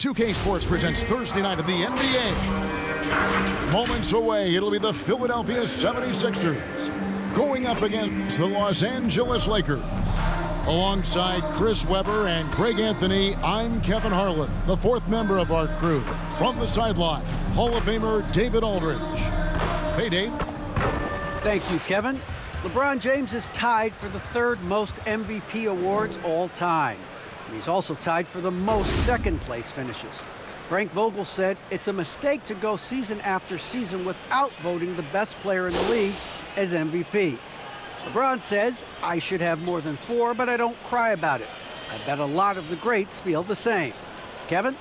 2K Sports presents Thursday night of the NBA. Moments away, it'll be the Philadelphia 76ers going up against the Los Angeles Lakers. Alongside Chris Webber and Greg Anthony, I'm Kevin Harlan, the fourth member of our crew. From the sideline, Hall of Famer David Aldridge. Hey, Dave. Thank you, Kevin. LeBron James is tied for the third most MVP awards all time. And he's also tied for the most second-place finishes. Frank Vogel said it's a mistake to go season after season without voting the best player in the league as MVP. LeBron says, I should have more than 4, but I don't cry about it. I bet a lot of the greats feel the same. Kevin?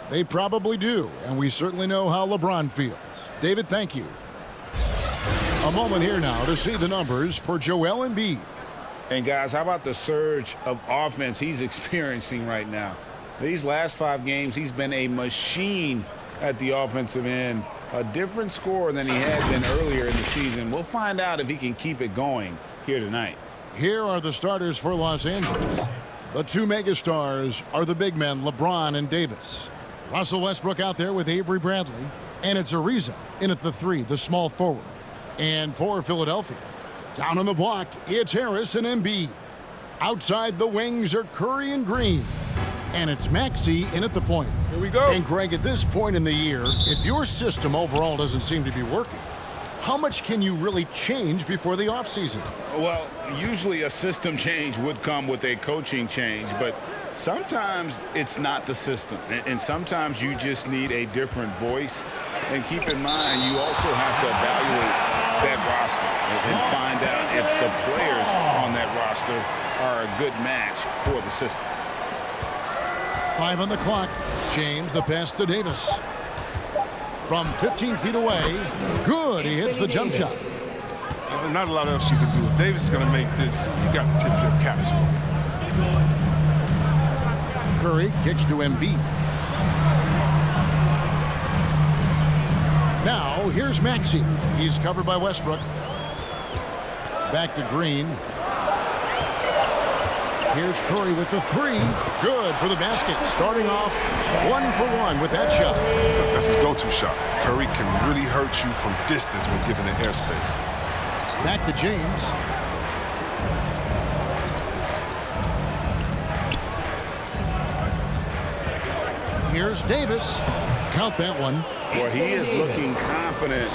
They probably do, and we certainly know how LeBron feels. David, thank you. A moment here now to see the numbers for Joel Embiid. And guys, how about the surge of offense he's experiencing right now? These last 5 games, he's been a machine at the offensive end. A different scorer than he had been earlier in the season. We'll find out if he can keep it going here tonight. Here are the starters for Los Angeles. The 2 megastars are the big men, LeBron and Davis. Russell Westbrook out there with Avery Bradley. And it's Ariza in at the 3, the small forward. And for Philadelphia, down on the block, it's Harris and Embiid. Outside the wings are Curry and Green. And it's Maxey in at the point. Here we go. And Greg, at this point in the year, if your system overall doesn't seem to be working, how much can you really change before the offseason? Well, usually a system change would come with a coaching change, but sometimes it's not the system. And sometimes you just need a different voice. And keep in mind, you also have to evaluate that roster and find out if the players on that roster are a good match for the system. 5 on the clock. James, the pass to Davis. From 15 feet away, good. He hits the jump shot. Not a lot else you can do. If Davis is going to make this, you got to tip your caps for it. Curry kicks to Embiid. Now, here's Maxey. He's covered by Westbrook. Back to Green. Here's Curry with the 3. Good for the basket. Starting off 1 for 1 with that shot. That's his go-to shot. Curry can really hurt you from distance when given the airspace. Back to James. Here's Davis. Count that one. Well, he is looking confident.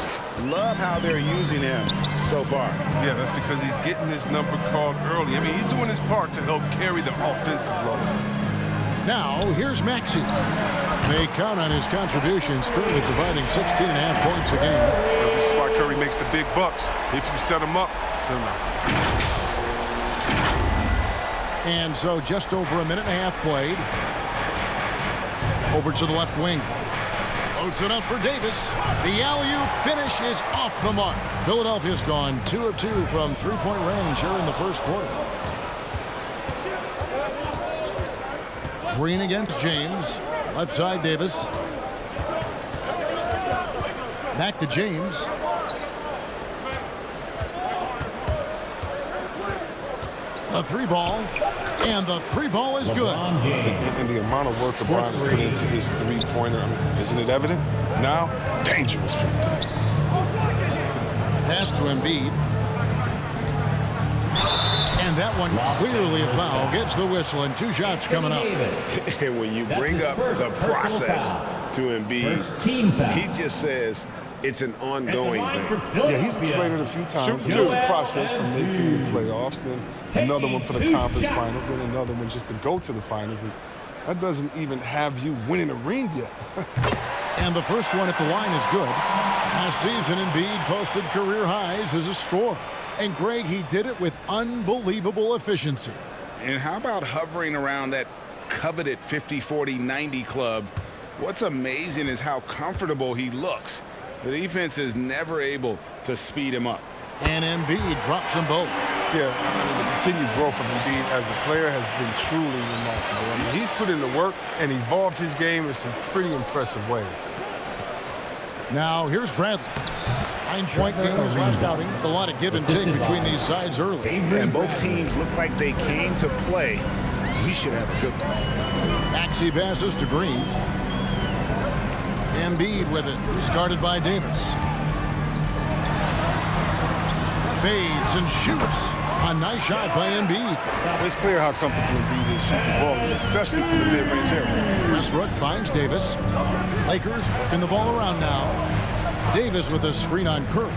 Love how they're using him so far. Yeah, that's because he's getting his number called early. I mean, he's doing his part to help carry the offensive load. Now, here's Maxey. They count on his contributions, currently providing 16.5 points a game. Well, this is why Curry makes the big bucks. If you set him up, he'll not. And so just over a minute and a half played. Over to the left wing. Loads it up for Davis. The alley-oop finish is off the mark. Philadelphia's gone 2 of 2 from three-point range here in the first quarter. Green against James. Left side, Davis. Back to James. A 3 ball. And the 3 ball is good. And the amount of work LeBron has put into his 3-pointer, I mean, isn't it evident? Now, dangerous from deep. Pass to Embiid. And that one clearly a foul. Gets the whistle and 2 shots coming up. And when you bring up the process to Embiid, he just says it's an ongoing thing. Yeah, he's explained it a few times. It's a process from making the playoffs, then another one for the conference finals, then another one just to go to the finals. And that doesn't even have you winning a ring yet. And the first one at the line is good. Last season, Embiid posted career highs as a scorer. And Greg, he did it with unbelievable efficiency. And how about hovering around that coveted 50-40-90 club? What's amazing is how comfortable he looks. The defense is never able to speed him up. And Embiid drops them both. Yeah, I mean, the continued growth of Embiid as a player has been truly remarkable. I mean, he's put in the work and evolved his game in some pretty impressive ways. Now, here's Bradley. 9-point game his last outing. A lot of give and take between these sides early. And both teams look like they came to play. We should have a good one. Maxey passes to Green. Embiid with it. He's guarded by Davis. Fades and shoots. A nice shot by Embiid. It's clear how comfortable Embiid is shooting the ball, especially from the mid-range area. Westbrook finds Davis. Lakers working the ball around now. Davis with a screen on Curry.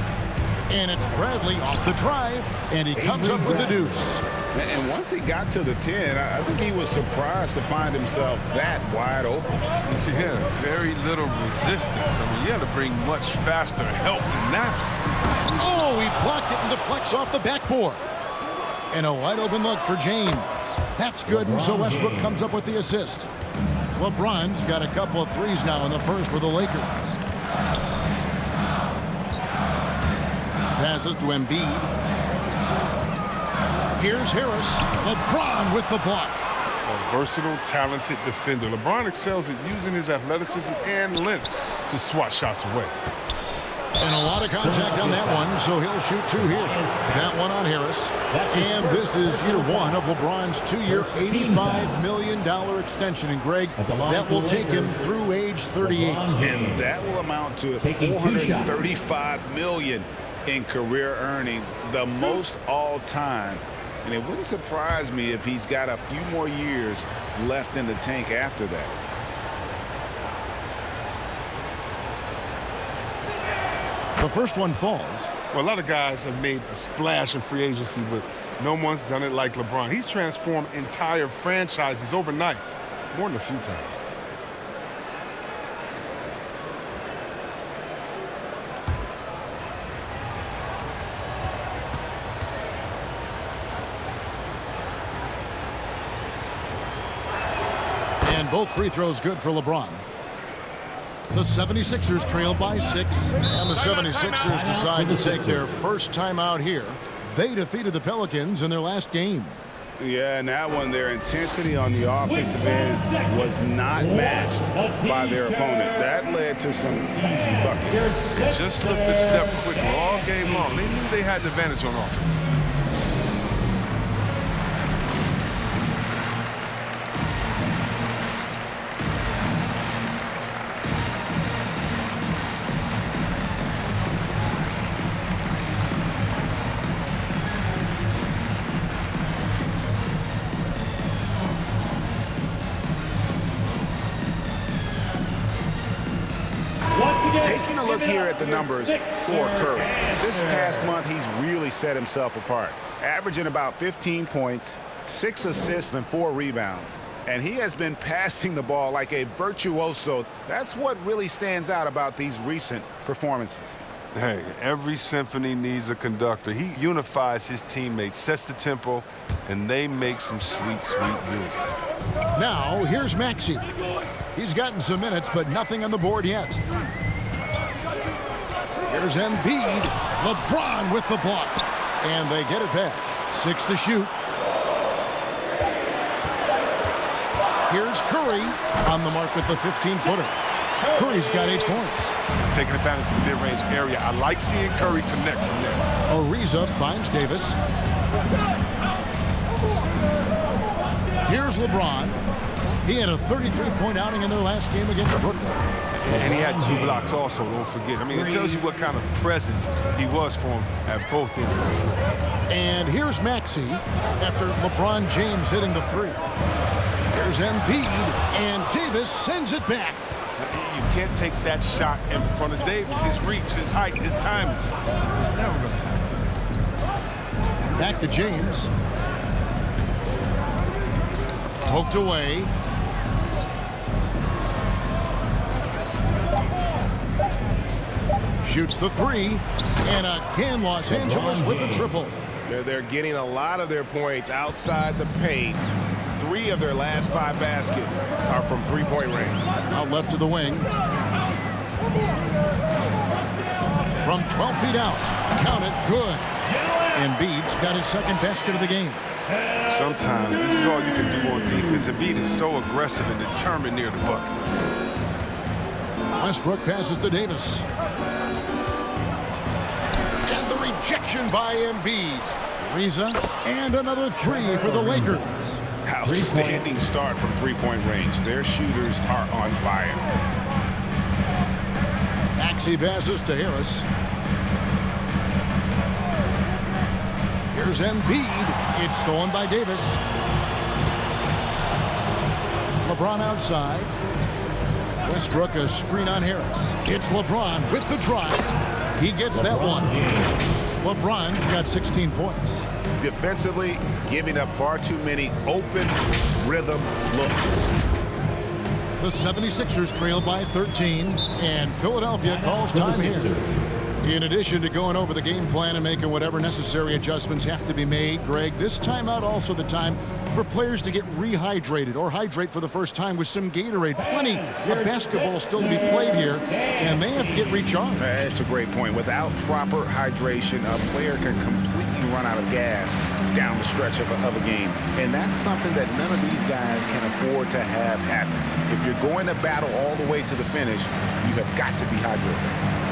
And it's Bradley off the drive, and he comes up with the deuce. And once he got to the 10, I think he was surprised to find himself that wide open. Yeah, very little resistance. I mean, you had to bring much faster help than that. Oh, he blocked it and deflects off the backboard. And a wide open look for James. That's good, and so Westbrook comes up with the assist. LeBron's got a couple of threes now in the first for the Lakers. Passes to Embiid. Here's Harris. LeBron with the block. A versatile, talented defender. LeBron excels at using his athleticism and length to swat shots away. And a lot of contact on that one, so he'll shoot two here. That one on Harris. And this is year one of LeBron's two-year, $85 million extension. And, Greg, that will take him through age 38. And that will amount to $435 million in career earnings, the most all-time. And it wouldn't surprise me if he's got a few more years left in the tank after that. The first one falls. Well, a lot of guys have made a splash in free agency, but no one's done it like LeBron. He's transformed entire franchises overnight, more than a few times. And both free throws good for LeBron. The 76ers trail by 6, and the 76ers decide to take their first time out here. They defeated the Pelicans in their last game. Yeah, and that one, their intensity on the offensive end was not matched by their opponent. That led to some easy buckets. Just looked a step quicker all game long. They knew they had the advantage on offense. Taking a look here at the numbers for Curry. This past month, he's really set himself apart, averaging about 15 points, 6 assists, and 4 rebounds. And he has been passing the ball like a virtuoso. That's what really stands out about these recent performances. Hey, every symphony needs a conductor. He unifies his teammates, sets the tempo, and they make some sweet, sweet music. Now, here's Maxey. He's gotten some minutes, but nothing on the board yet. Here's Embiid. LeBron with the block. And they get it back. 6 to shoot. Here's Curry on the mark with the 15-footer. Curry's got 8 points. Taking advantage of the mid-range area. I like seeing Curry connect from there. Ariza finds Davis. Here's LeBron. He had a 33-point outing in their last game against Brooklyn. And he had 2 blocks also, don't forget. I mean, it tells you what kind of presence he was for him at both ends of the floor. And here's Maxey after LeBron James hitting the 3. Here's Embiid, and Davis sends it back. You can't take that shot in front of Davis. His reach, his height, his timing. It's never going to happen. Back to James. Poked away. Shoots the 3. And again, Los Angeles with the triple. They're getting a lot of their points outside the paint. 3 of their last 5 baskets are from three-point range. Out left to the wing. From 12 feet out. Count it. Good. Embiid's got his second basket of the game. Sometimes this is all you can do on defense. Embiid is so aggressive and determined near the bucket. Westbrook passes to Davis. And the rejection by Embiid. Ariza, and another 3 for the Lakers. Outstanding start from three-point range. Their shooters are on fire. Maxey passes to Harris. Here's Embiid. It's stolen by Davis. LeBron outside. Westbrook a screen on Harris. It's LeBron with the drive. He gets that one. LeBron's got 16 points. Defensively, giving up far too many open rhythm looks. The 76ers trail by 13, and Philadelphia calls time here. In addition to going over the game plan and making whatever necessary adjustments have to be made, Greg, this timeout also the time for players to get rehydrated or hydrate for the first time with some Gatorade. Plenty of basketball still to be played here, and they have to get recharged. That's a great point. Without proper hydration, a player can completely run out of gas down the stretch of a game. And that's something that none of these guys can afford to have happen. If you're going to battle all the way to the finish, you have got to be hydrated.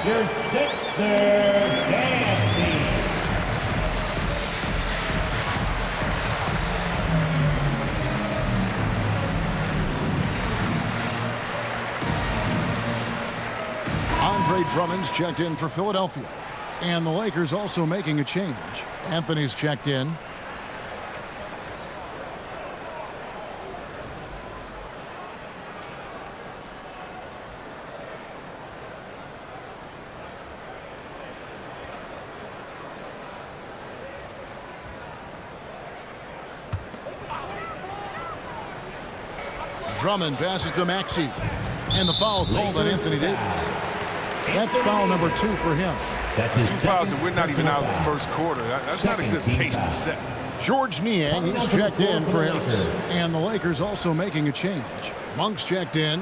Your Sixer dancing. Andre Drummond's checked in for Philadelphia. And the Lakers also making a change. Anthony's checked in. Drummond passes to Maxey. And the foul called on Anthony Davis. That's foul number 2 for him. That's his 2 fouls, and we're not even out of the first quarter. That's not a good pace to set. George Niang, he's checked in for Harris. And the Lakers also making a change. Monk's checked in.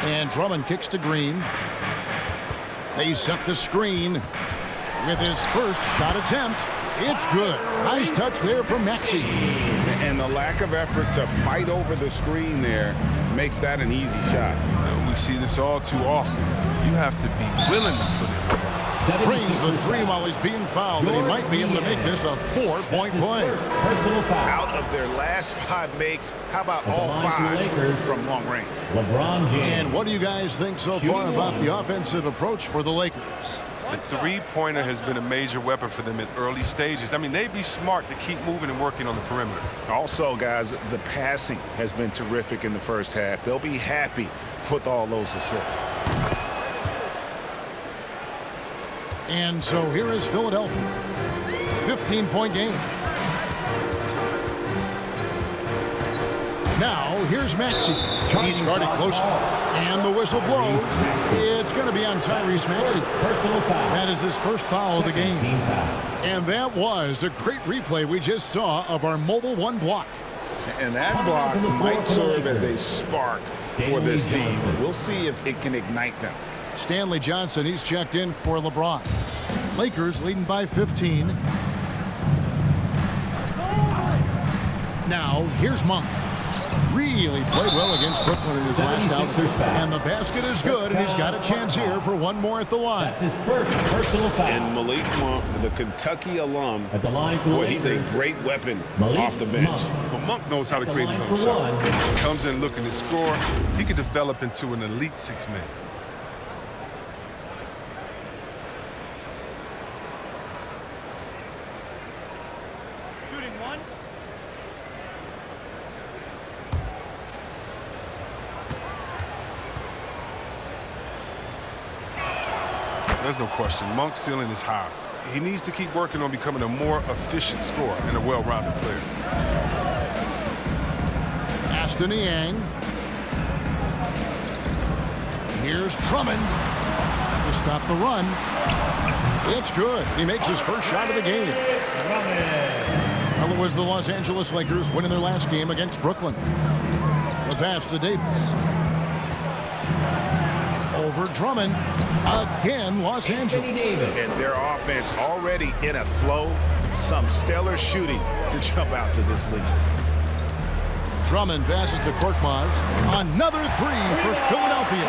And Drummond kicks to Green. They set the screen. With his first shot attempt, it's good. Nice touch there from Maxey. And the lack of effort to fight over the screen there makes that an easy shot. We see this all too often. You have to be willing to put it on. Drains the 3 while he's being fouled, but he might be able to make this a 4-point play. Out of their last 5 makes, how about all 5 from long range? Lebron James. And what do you guys think so far about the offensive approach for the Lakers? The three-pointer has been a major weapon for them in early stages. I mean, they'd be smart to keep moving and working on the perimeter. Also, guys, the passing has been terrific in the first half. They'll be happy with all those assists. And so here is Philadelphia. 15-point game. Now, here's Maxey. He's guarded closely. And the whistle blows. It's going to be on Tyrese Maxey. That is his first foul of the game. And that was a great replay we just saw of our Mobile 1 block. And that block might serve as a spark for this team. We'll see if it can ignite them. Stanley Johnson, he's checked in for LeBron. Lakers leading by 15. Now, here's Monk. Really played well against Brooklyn in his last outing. And the basket is good, and he's got a chance here for one more at the line. That's his first personal foul. And Malik Monk, the Kentucky alum, At the line for the he's a Lakers, great weapon Malik off the bench. Monk. Well, Monk knows how to create his line own for shot. one. He comes in looking to score. He could develop into an elite 6-man. There's no question. Monk's ceiling is high. he needs to keep working on becoming a more efficient scorer and a well-rounded player. Aston Yang. Here's Drummond to stop the run. It's good. He makes his first shot of the game. Well, it was the Los Angeles Lakers winning their last game against Brooklyn. The pass to Davis. Over Drummond. Again, Los Angeles. And their offense already in a flow. Some stellar shooting to jump out to this lead. Drummond passes to Korkmaz. Another three for Philadelphia.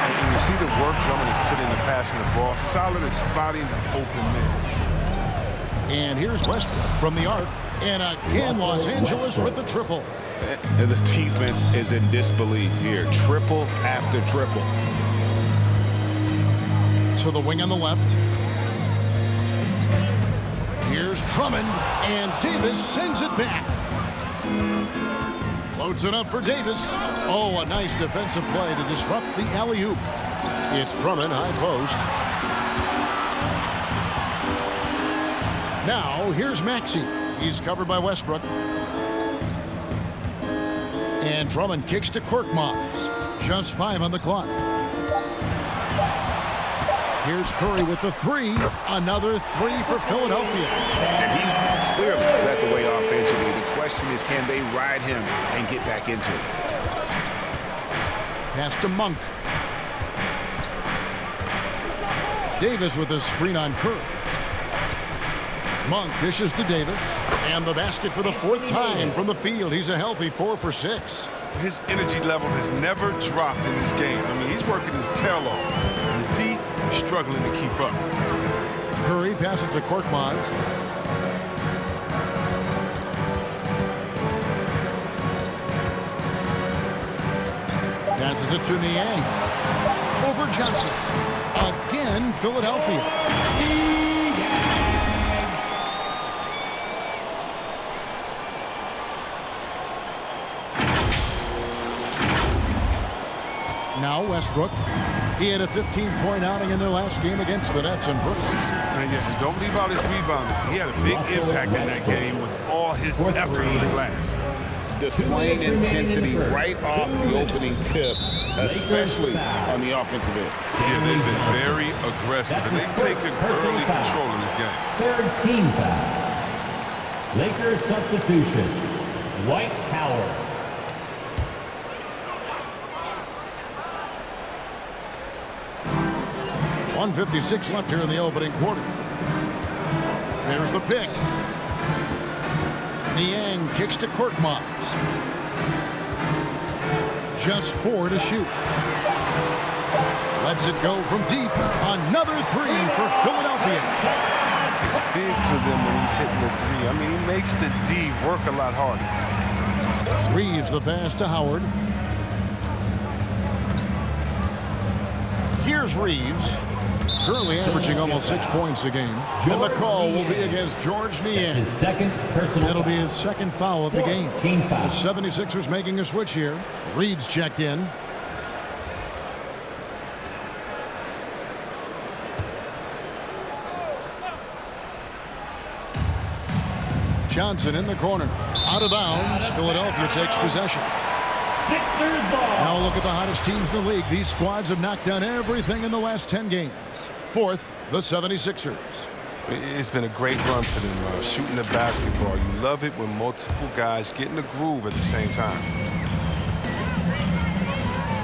And you see the work Drummond has put into passing the ball. Solid at spotting the open man. And here's Westbrook from the arc. And again, Los Angeles with the triple. And the defense is in disbelief here. Triple after triple. To the wing on the left. Here's Drummond. And Davis sends it back. Loads it up for Davis. Oh, a nice defensive play to disrupt the alley-oop. It's Drummond, high post. Now, here's Maxey. He's covered by Westbrook. And Drummond kicks to Korkmaz. Just 5 on the clock. Here's Curry with the three. Another three for Philadelphia. And he's clearly led the way offensively. The question is, can they ride him and get back into it? Pass to Monk. Davis with a screen on Curry. Monk dishes to Davis. And the basket for the 4th time from the field. He's a healthy 4 for 6. His energy level has never dropped in this game. I mean, he's working his tail off. And the D is struggling to keep up. Curry passes to Korkmaz. Passes it to Niang. Over Johnson. Again, Philadelphia. Now Westbrook. He had a 15-point outing in their last game against the Nets in Brooklyn. And don't leave out his rebounding. He had a big impact in that game with all his effort on the glass. Displaying intensity right off the opening tip, especially on the offensive end. Yeah, they've been very aggressive, and they've taken early control in this game. 3rd team foul. Lakers substitution. Dwight Howard. 1:56 left here in the opening quarter. There's the pick. Niang kicks to Korkmaz. Just 4 to shoot. Lets it go from deep. Another three for Philadelphia. It's big for them when he's hitting the three. I mean, he makes the D work a lot harder. Reeves the pass to Howard. Here's Reeves. Currently averaging almost 6 points a game. And the call will be against George Niang. His second personal That'll be his second foul of the game. Team foul. The 76ers making a switch here. Reed's checked in. Johnson in the corner. Out of bounds. Philadelphia takes possession. Sixers ball. Now look at the hottest teams in the league. These squads have knocked down everything in the last 10 games. 4th, the 76ers. It's been a great run for them, shooting the basketball. You love it when multiple guys get in the groove at the same time.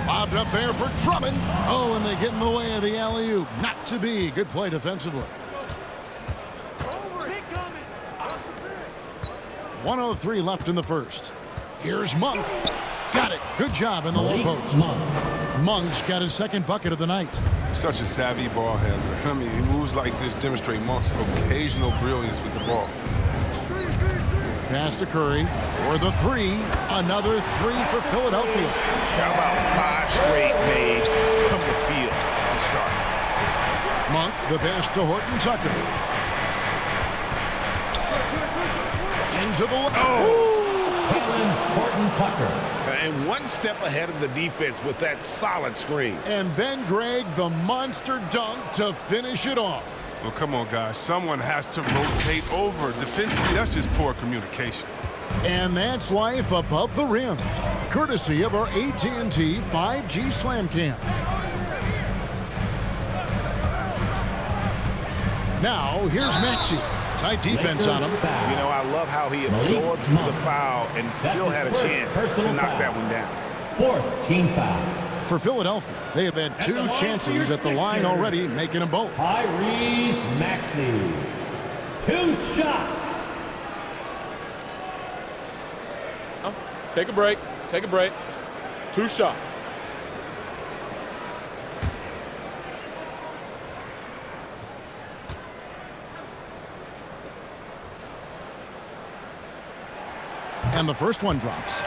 Lobbed up there for Drummond. Oh, and they get in the way of the alley-oop. Not to be. Good play defensively. 1:03 left in the first. Here's Monk. Got it. Good job in the low post. Monk's got his second bucket of the night. Such a savvy ball handler. I mean, he moves like this demonstrate Monk's occasional brilliance with the ball. Pass to Curry for the three. Another three for Philadelphia. How about 5 straight made from the field to start? Monk, the pass to Horton Tucker. Into the... Horton Tucker. And one step ahead of the defense with that solid screen. And then, Greg, the monster dunk to finish it off. Well, come on, guys. Someone has to rotate over. Defensively, that's just poor communication. And that's life above the rim, courtesy of our AT&T 5G Slam Cam. Now, here's Maxey. Tight defense on him. You know, I love how he absorbs the foul and still had a chance to knock that one down. 4th team foul. For Philadelphia, they have had 2 chances at the line already, making them both. Tyrese Maxey. 2 shots. Take a break. Take a break. 2 shots. And the first one drops.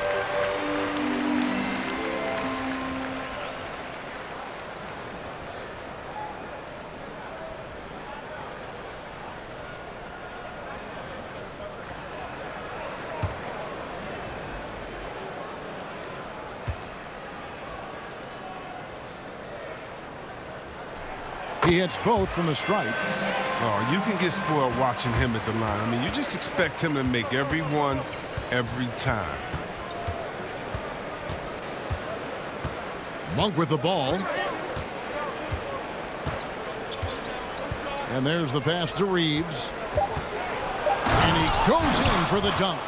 He hits both from the stripe. Oh, you can get spoiled watching him at the line. I mean, you just expect him to make every one, every time. Monk with the ball. And there's the pass to Reeves. And he goes in for the dunk.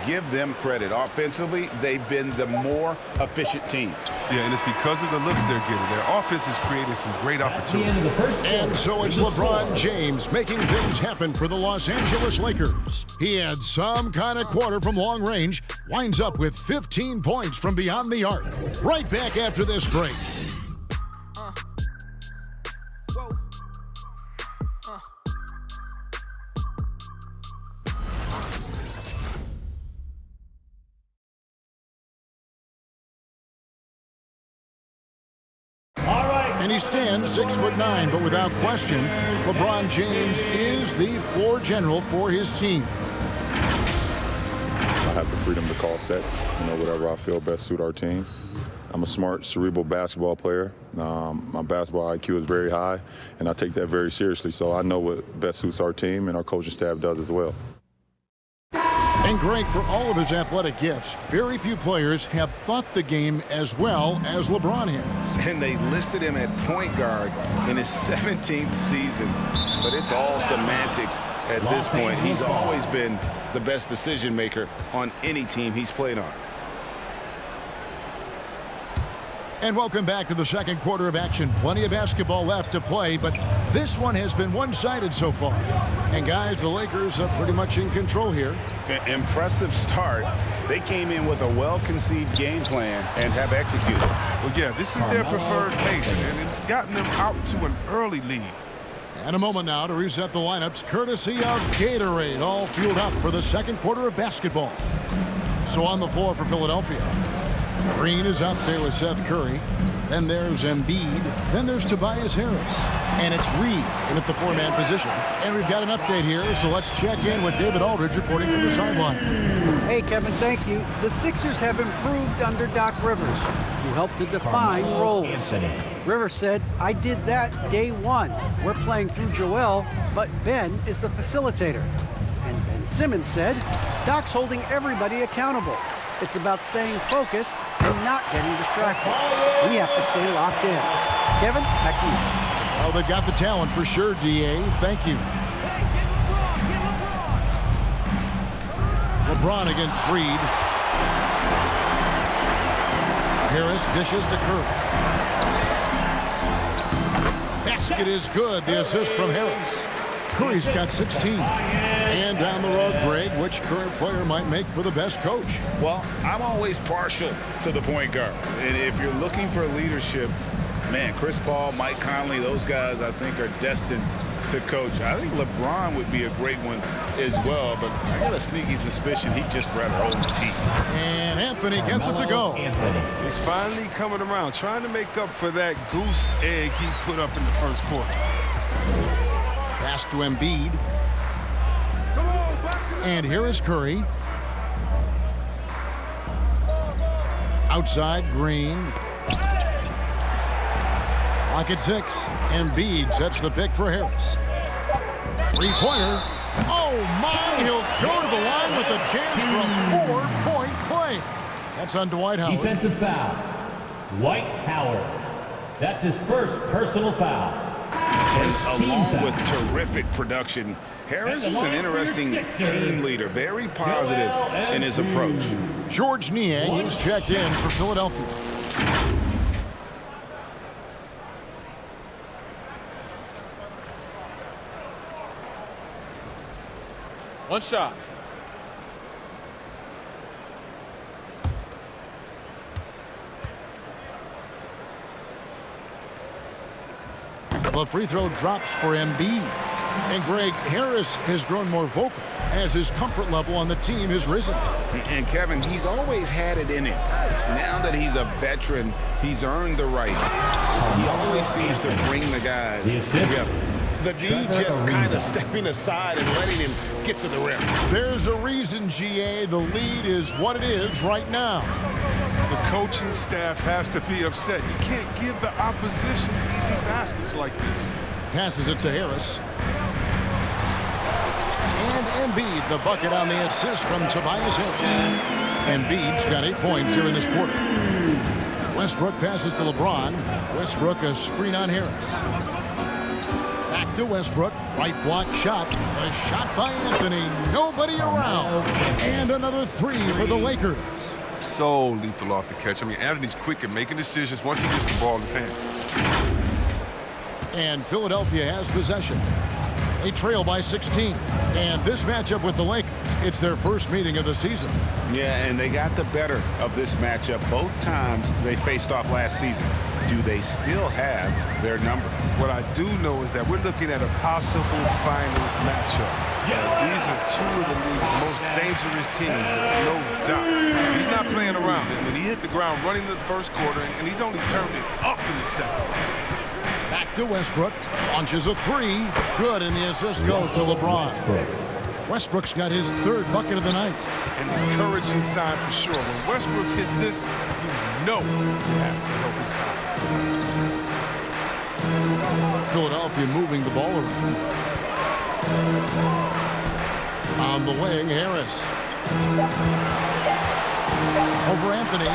Give them credit. Offensively, they've been the more efficient team. Yeah, and it's because of the looks they're getting. Their offense has created some great opportunities. And so it's LeBron James making things happen for the Los Angeles Lakers. He had some kind of quarter from long range, winds up with 15 points from beyond the arc. Right back after this break. And he stands 6'9", but without question, LeBron James is the floor general for his team. I have the freedom to call sets, whatever I feel best suit our team. I'm a smart, cerebral basketball player. My basketball IQ is very high, and I take that very seriously. So I know what best suits our team, and our coaching staff does as well. And Greg, for all of his athletic gifts, very few players have thought the game as well as LeBron has. And they listed him at point guard in his 17th season. But it's all semantics at this point. He's always been the best decision maker on any team he's played on. And welcome back to the second quarter of action. Plenty of basketball left to play, but this one has been one-sided so far. And guys, the Lakers are pretty much in control here. Impressive start. They came in with a well-conceived game plan and have executed. Well, yeah, this is their preferred pace, and it's gotten them out to an early lead. And a moment now to reset the lineups, courtesy of Gatorade, all fueled up for the second quarter of basketball. So on the floor for Philadelphia, Green is out there with Seth Curry. Then there's Embiid. Then there's Tobias Harris. And it's Reed in at the 4-man position. And we've got an update here, so let's check in with David Aldridge reporting from the sideline. Hey, Kevin, thank you. The Sixers have improved under Doc Rivers, who helped to define roles. Rivers said, "I did that day one. We're playing through Joel, but Ben is the facilitator." And Ben Simmons said, "Doc's holding everybody accountable. It's about staying focused and not getting distracted. We have to stay locked in." Kevin, back to you. Oh, they've got the talent for sure, D.A. Thank you. LeBron against Reed. Harris dishes to Curry. Basket is good. The assist from Harris. Curry's got 16. And down the road, Greg, which current player might make for the best coach? Well, I'm always partial to the point guard. And if you're looking for leadership, man, Chris Paul, Mike Conley, those guys I think are destined to coach. I think LeBron would be a great one as well, but I got a sneaky suspicion he'd just rather hold the team. And Anthony gets it to go. He's finally coming around, trying to make up for that goose egg he put up in the first quarter. Pass to Embiid. And here is Curry. Outside, Green. Lock at 6. Embiid sets the pick for Harris. Three-pointer. Oh, my. He'll go to the line with a chance for a 4-point play. That's on Dwight Howard. Defensive foul. Dwight Howard. That's his first personal foul. And along with terrific production, Harris is an interesting team leader, very positive in his approach. George Niang is checked in for Philadelphia. One shot. The free throw drops for Embiid. And Greg, Harris has grown more vocal as his comfort level on the team has risen. And Kevin, he's always had it in him. Now that he's a veteran, he's earned the right. He always seems to bring the guys together. The D just kind of stepping aside and letting him get to the rim. There's a reason, GA, the lead is what it is right now. The coaching staff has to be upset. You can't give the opposition easy baskets like this. Passes it to Harris. And Embiid, the bucket on the assist from Tobias Harris. Embiid's got 8 points here in this quarter. Westbrook passes to LeBron. Westbrook a screen on Harris. Back to Westbrook. Right block shot. A shot by Anthony. Nobody around. And another three for the Lakers. So lethal off the catch. I mean, Anthony's quick at making decisions once he gets the ball in his hand. And Philadelphia has possession. They trail by 16. And this matchup with the Lakers, it's their first meeting of the season. Yeah, and they got the better of this matchup both times they faced off last season. Do they still have their number? What I do know is that we're looking at a possible finals matchup. These are two of the league's most dangerous teams, no doubt. He's not playing around. I mean, he hit the ground running in the first quarter, and he's only turned it up in the second. Back to Westbrook. Launches a three. Good, and the assist goes to LeBron. Westbrook's got his third bucket of the night. An encouraging sign for sure. When Westbrook hits this, you know he has to help his confidence. Philadelphia moving the ball around. On the wing, Harris. Over Anthony.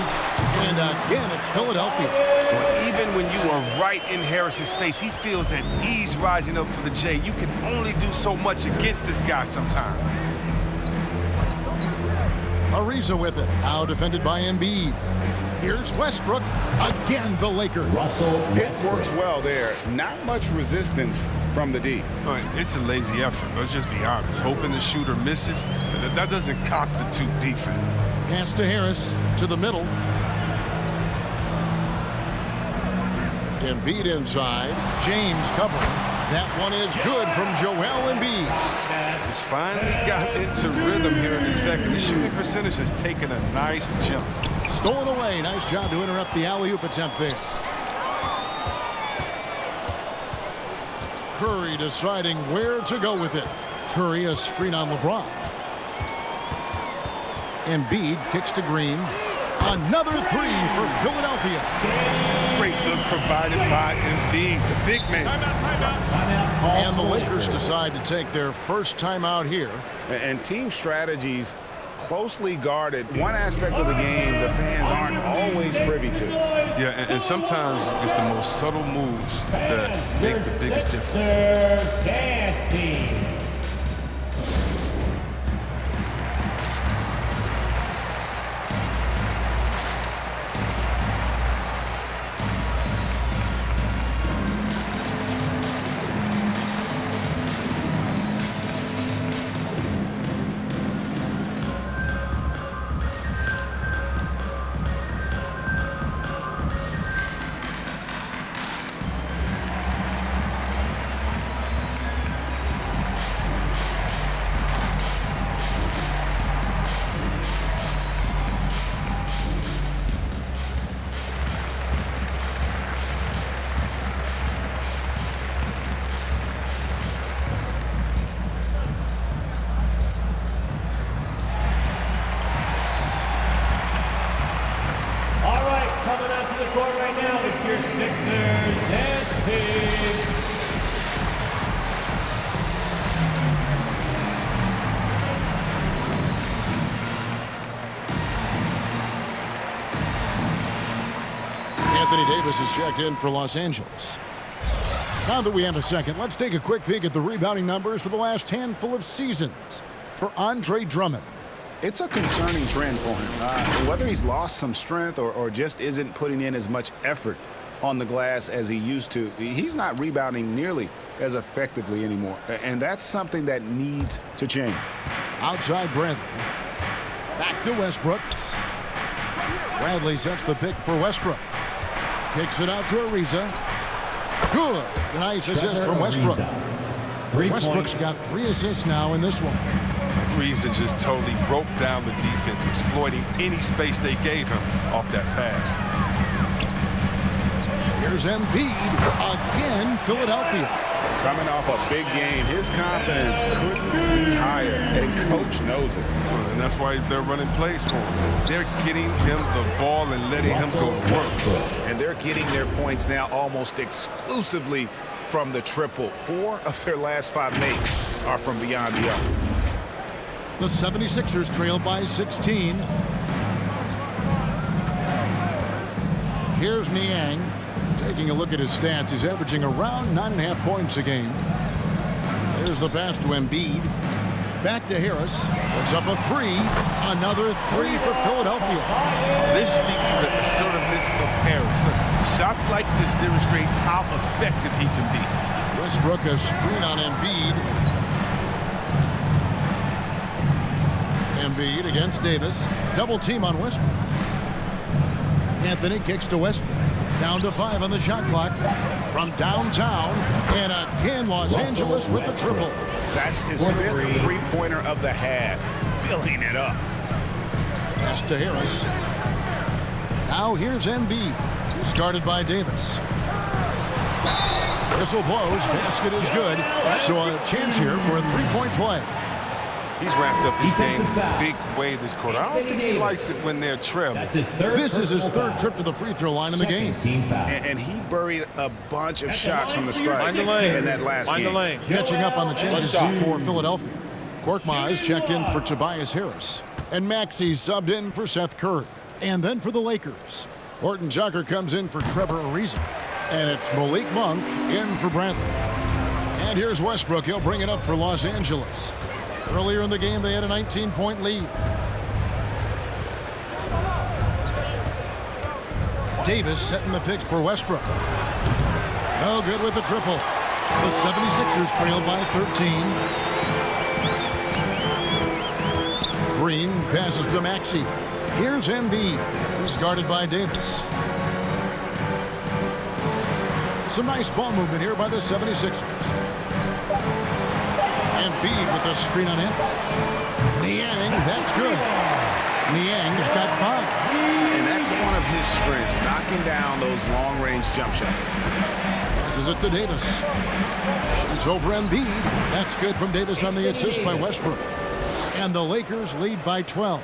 And again, it's Philadelphia. Well, even when you are right in Harris's face, he feels at ease rising up for the J. You can only do so much against this guy sometimes. Ariza with it. Now defended by Embiid. Here's Westbrook. Again, the Lakers. It works well there. Not much resistance from the D. It's a lazy effort. Let's just be honest. Hoping the shooter misses, that doesn't constitute defense. Pass to Harris. To the middle. Embiid inside. James covering. That one is good from Joel Embiid. He's finally got into rhythm here in the second. The shooting percentage has taken a nice jump. Stolen away. Nice job to interrupt the alley-oop attempt there. Curry deciding where to go with it. Curry a screen on LeBron. Embiid kicks to Green. Another three for Philadelphia. Great look provided by Embiid, the big man. And the Lakers decide to take their first timeout here. And team strategies closely guarded. One aspect of the game the fans aren't always privy to. Yeah, and sometimes it's the most subtle moves that make the biggest difference. Dance team. Coming out to the court right now, it's your Sixers dance team. Anthony Davis is checked in for Los Angeles. Now that we have a second, let's take a quick peek at the rebounding numbers for the last handful of seasons for Andre Drummond. It's a concerning trend for him. Whether he's lost some strength or just isn't putting in as much effort on the glass as he used to, he's not rebounding nearly as effectively anymore. And that's something that needs to change. Outside Bradley. Back to Westbrook. Bradley sets the pick for Westbrook. Kicks it out to Ariza. Good. Nice assist from Westbrook. Westbrook's got 3 assists now in this one. Ariza just totally broke down the defense, exploiting any space they gave him off that pass. Here's Embiid. Again, Philadelphia. Coming off a big game, his confidence couldn't be higher, and coach knows it. And that's why they're running plays for him. They're getting him the ball and letting him go to work. And they're getting their points now almost exclusively from the triple. 4 of their last 5 makes are from beyond the arc. The 76ers trail by 16. Here's Niang. Taking a look at his stats, he's averaging around 9.5 points a game. There's the pass to Embiid. Back to Harris. Puts up a 3. Another 3 for Philadelphia. This speaks to the assertiveness of Harris. Look, shots like this demonstrate how effective he can be. Westbrook a screen on Embiid. Embiid against Davis. Double team on Westbrook. Anthony kicks to Westbrook. Down to 5 on the shot clock from downtown. And again, Los Angeles with the triple. That's his 5th three-pointer of the half. Filling it up. Pass to Harris. Now here's Embiid. He's guarded by Davis. Whistle blows. Basket is good. So a chance here for a 3-point play. He's ramped up his game in a big way this quarter. I don't think he likes it when they're trailing. This is his 3rd trip to the free throw line in the game. And he buried a bunch of shots from the stripe in that last game. Catching up on the changes for Philadelphia. Korkmaz checked in for Tobias Harris. And Maxey subbed in for Seth Curry. And then for the Lakers, Horton Tucker comes in for Trevor Ariza. And it's Malik Monk in for Bradley. And here's Westbrook. He'll bring it up for Los Angeles. Earlier in the game, they had a 19-point lead. Davis setting the pick for Westbrook. No good with the triple. The 76ers trail by 13. Green passes to Maxey. Here's Embiid. He's guarded by Davis. Some nice ball movement here by the 76ers. Embiid with a screen on Anthony. Niang, that's good. Niang's got 5. And that's one of his strengths, knocking down those long-range jump shots. Passes it to Davis. Shoots over Embiid. That's good from Davis on the assist by Westbrook. And the Lakers lead by 12.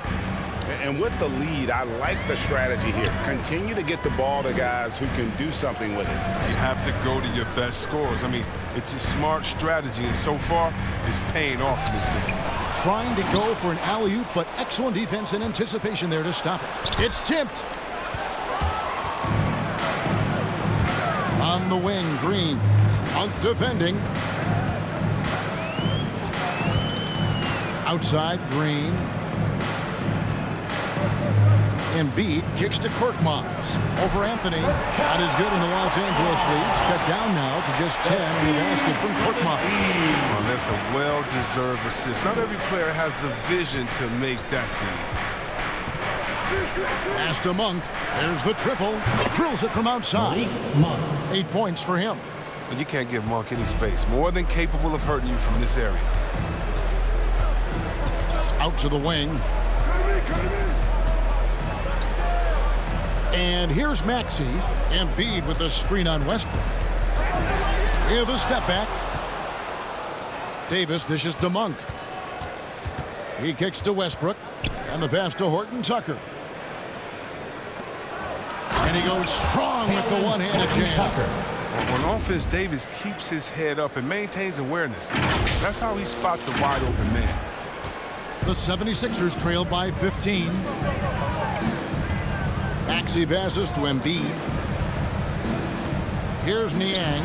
And with the lead, I like the strategy here. Continue to get the ball to guys who can do something with it. You have to go to your best scorers. I mean, it's a smart strategy, and so far, it's paying off in this game. Trying to go for an alley-oop, but excellent defense and anticipation there to stop it. It's tipped. On the wing, Green. Monk defending. Outside, Green. Embiid kicks to Korkmaz. Over Anthony. Shot is good in the Los Angeles leads. Cut down now to just 10 in the basket from Korkmaz. Oh, that's a well-deserved assist. Not every player has the vision to make that feed. Pass to Monk. There's the triple. Drills it from outside. 8 points for him. And you can't give Monk any space. More than capable of hurting you from this area. Out to the wing. And here's Maxey. Embiid with a screen on Westbrook. Here's the step back. Davis dishes to Monk. He kicks to Westbrook. And the pass to Horton Tucker. And he goes strong with the one-handed jam. On offense, Davis keeps his head up and maintains awareness. That's how he spots a wide-open man. The 76ers trail by 15. Maxey passes to Embiid. Here's Niang.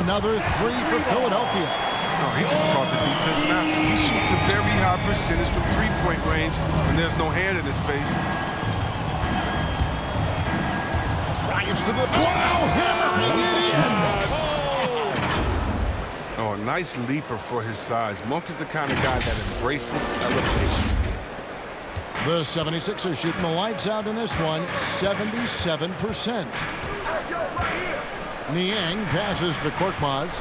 Another three for Philadelphia. Oh, he just caught the defense after. He shoots a very high percentage from three-point range when there's no hand in his face. Drives to the... Wow! Hammering it in! Oh, a nice leaper for his size. Monk is the kind of guy that embraces elevation. The 76ers shooting the lights out in this one, 77%. Niang passes to Korkmaz.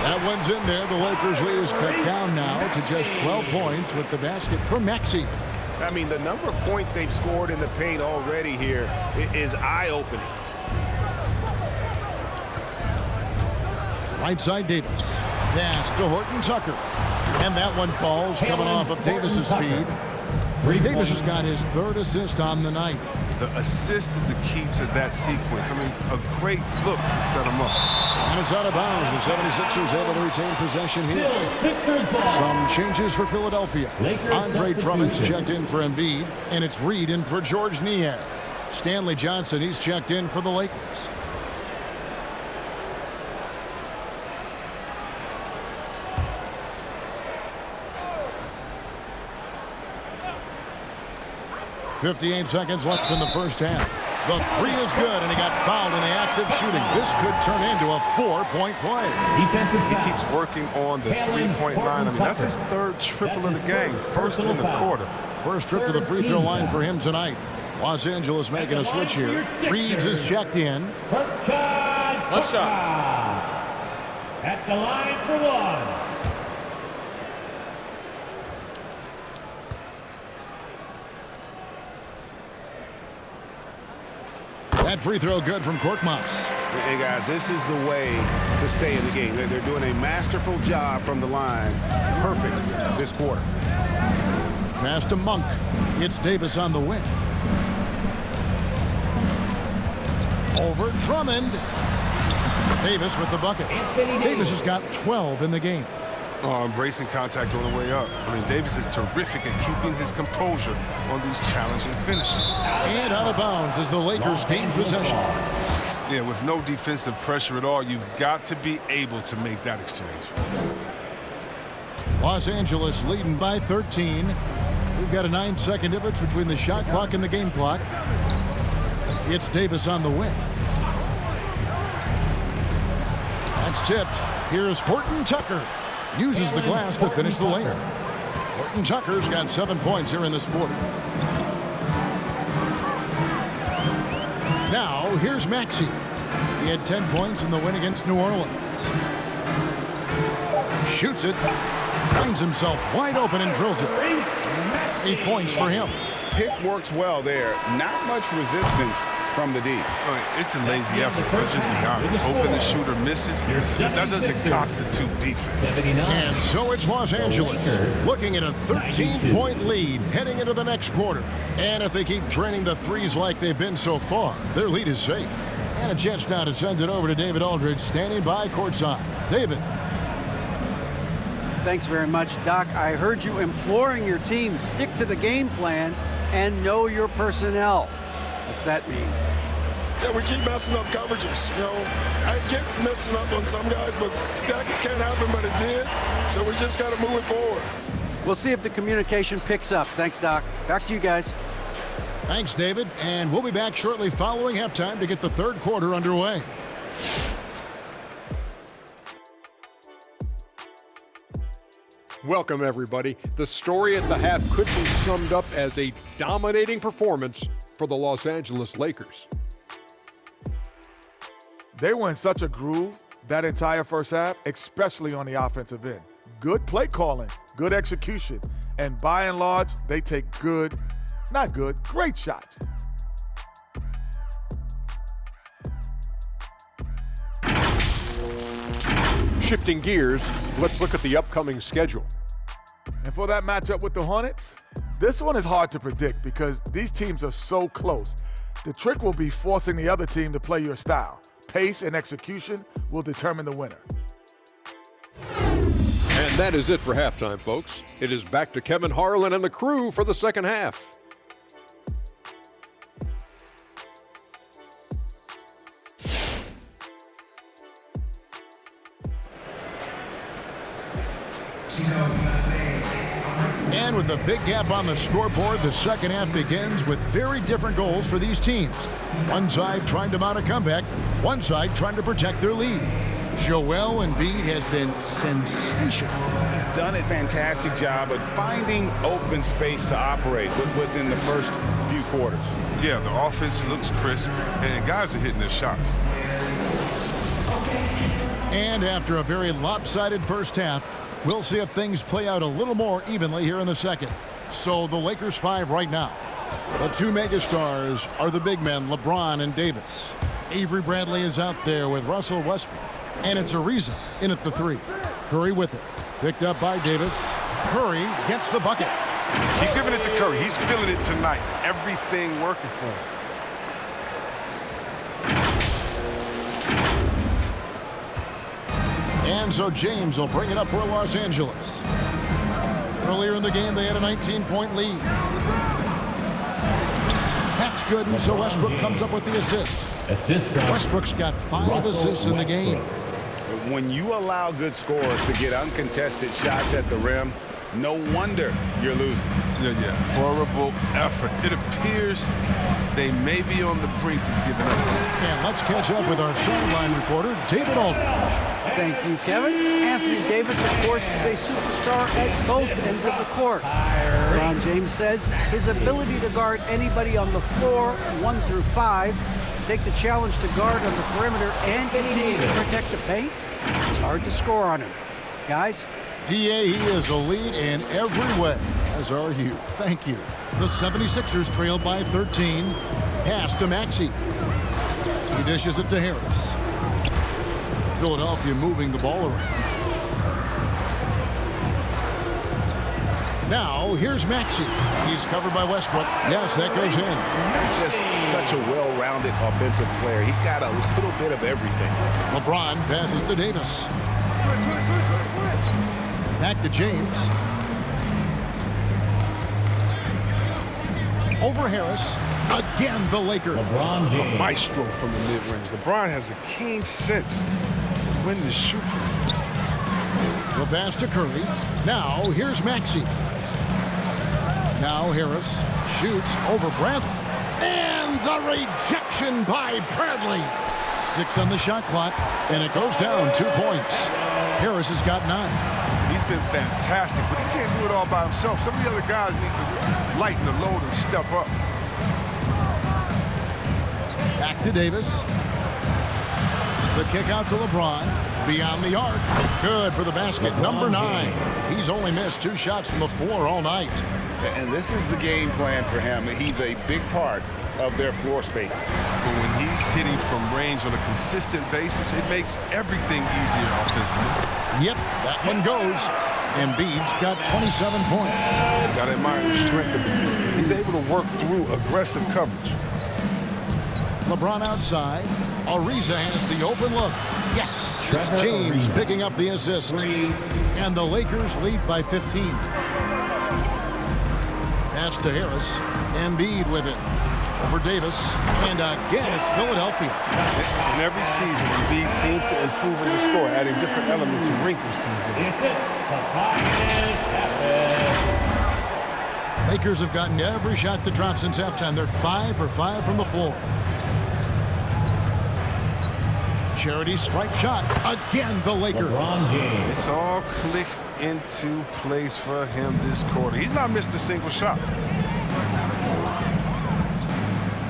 That one's in there. The Lakers' lead is cut down now to just 12 points with the basket from Maxey. I mean, the number of points they've scored in the paint already here is eye-opening. Right side Davis. Pass to Horton Tucker. And that one falls coming off of Davis's feed. Davis has got his third assist on the night. The assist is the key to that sequence. I mean, a great look to set him up. And it's out of bounds. The 76ers able to retain possession here. Some changes for Philadelphia. Andre Drummond's checked in for Embiid, and it's Reed in for George Niang. Stanley Johnson, he's checked in for the Lakers. .58 seconds left in the first half. The three is good, and he got fouled in the act of shooting. This could turn into a 4-point play. He keeps working on the three-point line. I mean, that's his third triple of the game, first in the quarter. First trip to the free throw line for him tonight. Los Angeles making a switch here. Reeves is checked in. One shot. At the line for one. That free throw good from Korkmaz. Hey, guys, this is the way to stay in the game. They're doing a masterful job from the line. Perfect this quarter. Pass to Monk. It's Davis on the wing. Over Drummond. Davis with the bucket. Davis has got 12 in the game. Oh, embracing contact on the way up. I mean, Davis is terrific at keeping his composure on these challenging finishes. And out of bounds as the Lakers gain possession. Yeah, with no defensive pressure at all, you've got to be able to make that exchange. Los Angeles leading by 13. We've got a 9-second difference between the shot clock and the game clock. It's Davis on the wing. That's tipped. Here's Horton Tucker. Uses the glass to finish the layup. Horton Tucker's got 7 points here in this quarter. Now, here's Maxey. He had 10 points in the win against New Orleans. Shoots it. Finds himself wide open and drills it. 8 points for him. Pick works well there. Not much resistance from the D. It's a lazy effort. Let's just be honest. Hoping the shooter misses, that doesn't constitute defense. And so it's Los Angeles looking at a 13-point lead heading into the next quarter. And if they keep draining the threes like they've been so far, their lead is safe. And a chance now to send it over to David Aldridge standing by courtside. David. Thanks very much, Doc. I heard you imploring your team stick to the game plan and know your personnel. What's that mean? Yeah, we keep messing up coverages. You know, I get messing up on some guys, but that can't happen, but it did. So we just got to move it forward. We'll see if the communication picks up. Thanks, Doc. Back to you guys. Thanks, David. And we'll be back shortly following halftime to get the third quarter underway. Welcome, everybody. The story at the half could be summed up as a dominating performance for the Los Angeles Lakers. They were in such a groove that entire first half, especially on the offensive end. Good play calling, good execution, and by and large, they take great shots. Shifting gears, let's look at the upcoming schedule. And for that matchup with the Hornets, this one is hard to predict because these teams are so close. The trick will be forcing the other team to play your style. Pace and execution will determine the winner. And that is it for halftime, folks. It is back to Kevin Harlan and the crew for the second half. And with a big gap on the scoreboard, the second half begins with very different goals for these teams. One side trying to mount a comeback, one side trying to protect their lead. Joel Embiid has been sensational. He's done a fantastic job of finding open space to operate within the first few quarters. Yeah, the offense looks crisp, and guys are hitting their shots. And after a very lopsided first half, we'll see if things play out a little more evenly here in the second. So the Lakers 5 right now. The two megastars are the big men, LeBron and Davis. Avery Bradley is out there with Russell Westbrook. And it's Ariza in at the 3. Curry with it. Picked up by Davis. Curry gets the bucket. Keep giving it to Curry. He's feeling it tonight. Everything working for him. And so James will bring it up for Los Angeles. Earlier in the game, they had a 19-point lead. That's good, and so Westbrook comes up with the assist. Westbrook's got 5 assists in the game. When you allow good scorers to get uncontested shots at the rim, no wonder you're losing. Yeah. Horrible effort. It appears they may be on the brink of giving up. And let's catch up with our sideline reporter, David Aldridge. Thank you, Kevin. Anthony Davis, of course, is a superstar at both ends of the court. LeBron James says his ability to guard anybody on the floor, 1 through 5, take the challenge to guard on the perimeter and continue to protect the paint, it's hard to score on him. Guys? DA, he is a lead in every way, as are you. Thank you. The 76ers trail by 13. Pass to Maxey. He dishes it to Harris. Philadelphia moving the ball around. Now, here's Maxey. He's covered by Westbrook. Yes, that goes in. Just such a well-rounded offensive player. He's got a little bit of everything. LeBron passes to Davis. Back to James. Over Harris. Again, the Lakers. LeBron James. Maestro from the mid-range. LeBron has a keen sense when to shoot. The pass to Curry. Now, here's Maxey. Now Harris shoots over Bradley. And the rejection by Bradley. 6 on the shot clock, and it goes down 2 points. Harris has got 9. He's been fantastic, but he can't do it all by himself. Some of the other guys need to lighten the load and step up. Back to Davis. The kick out to LeBron. Beyond the arc. Good for the basket. Number 9. He's only missed 2 shots from the floor all night. And this is the game plan for him. He's a big part of their floor space. But when he's hitting from range on a consistent basis, it makes everything easier offensively. Yep, that one goes. Embiid's got 27 points. Got to admire the strength of him. He's able to work through aggressive coverage. LeBron outside. Ariza has the open look. Yes, it's James picking up the assist. And the Lakers lead by 15. Pass to Harris. Embiid with it. Over Davis. And again, it's Philadelphia. In every season, Embiid seems to improve as a scorer, adding different elements and wrinkles to his game. Lakers have gotten every shot to drop since halftime. They're 5 for 5 from the floor. Charity stripe shot. Again, the Lakers. It's all clicked into place for him this quarter. He's not missed a single shot.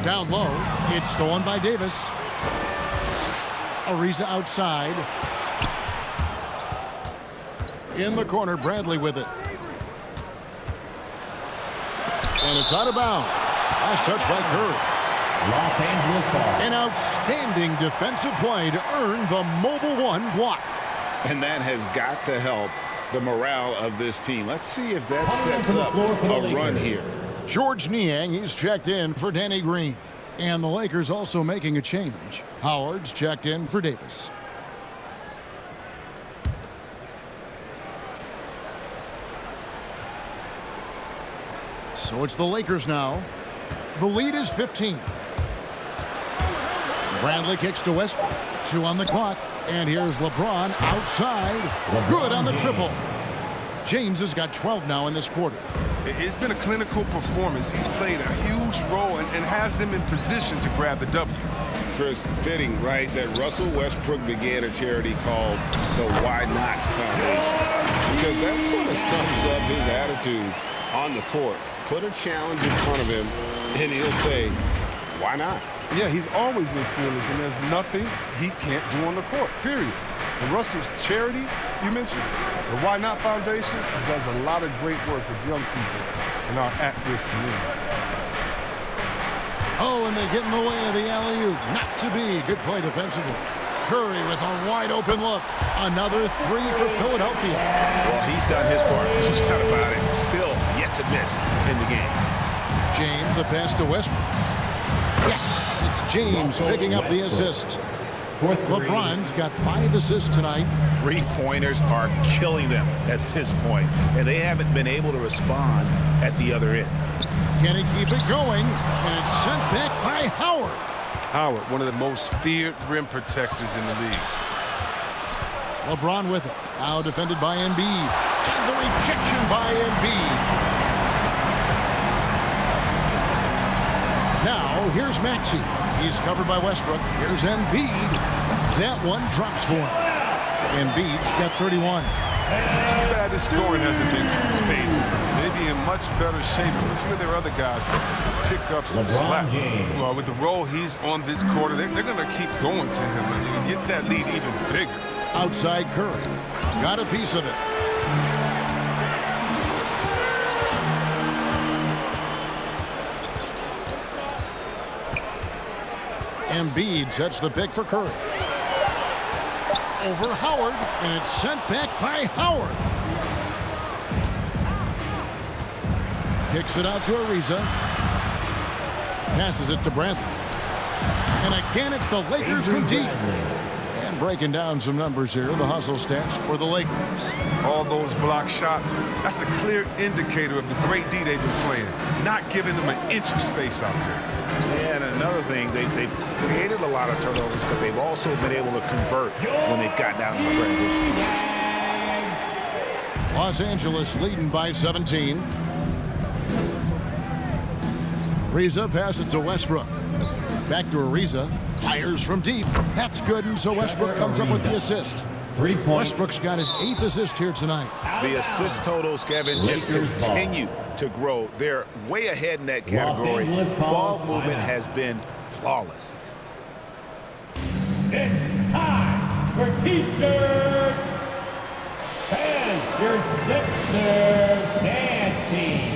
Down low. It's stolen by Davis. Ariza outside. In the corner, Bradley with it. And it's out of bounds. Last touch by Curry. Los Angeles ball. An outstanding defensive play to earn the Mobile One block. And that has got to help the morale of this team. Let's see if that sets up a run here. George Niang, he's checked in for Danny Green. And the Lakers also making a change. Howard's checked in for Davis. So it's the Lakers now. The lead is 15. Bradley kicks to Westbrook. 2 on the clock. And here's LeBron outside. Good on the triple. James has got 12 now in this quarter. It's been a clinical performance. He's played a huge role and has them in position to grab the W. Chris, fitting, right, that Russell Westbrook began a charity called the Why Not Foundation. Because that sort of sums up his attitude on the court. Put a challenge in front of him, and he'll say, why not? Yeah, he's always been fearless, and there's nothing he can't do on the court, period. And Russell's charity, you mentioned, the Why Not Foundation, does a lot of great work with young people in our at-risk communities. Oh, and they get in the way of the alley-oop. Not to be. Good play defensively. Curry with a wide-open look. Another three for Philadelphia. Well, he's done his part. No doubt about it. Still yet to miss in the game. James, the pass to Westbrook. Yes, it's James picking up the assist. LeBron's got 5 assists tonight. Three-pointers are killing them at this point, and they haven't been able to respond at the other end. Can he keep it going? And it's sent back by Howard. Howard, one of the most feared rim protectors in the league. LeBron with it. Now defended by Embiid. And the rejection by Embiid. Now, here's Maxey. He's covered by Westbrook. Here's Embiid. That one drops for him. Embiid's got 31. Too bad the scoring hasn't been contagious. Maybe in much better shape. A few of their other guys pick up some slack. Well, with the role he's on this quarter, they're going to keep going to him. And you can get that lead even bigger. Outside Curry. Got a piece of it. Embiid sets the pick for Curry. Over Howard, and it's sent back by Howard. Kicks it out to Ariza. Passes it to Bradley. And again, it's the Lakers from deep. And breaking down some numbers here, the hustle stats for the Lakers. All those block shots, that's a clear indicator of the great D they've been playing. Not giving them an inch of space out there. Yeah, and another thing, they've created a lot of turnovers, but they've also been able to convert when they've gotten out in transition. Los Angeles leading by 17. Ariza passes to Westbrook. Back to Ariza. Fires from deep. That's good, and so Westbrook comes up with the assist. 3 points. Westbrook's got his 8th assist here tonight. The assist totals, Kevin, just continue to grow. They're way ahead in that category. Ball movement has been flawless. It's time for T-shirts and your Sixers dance team.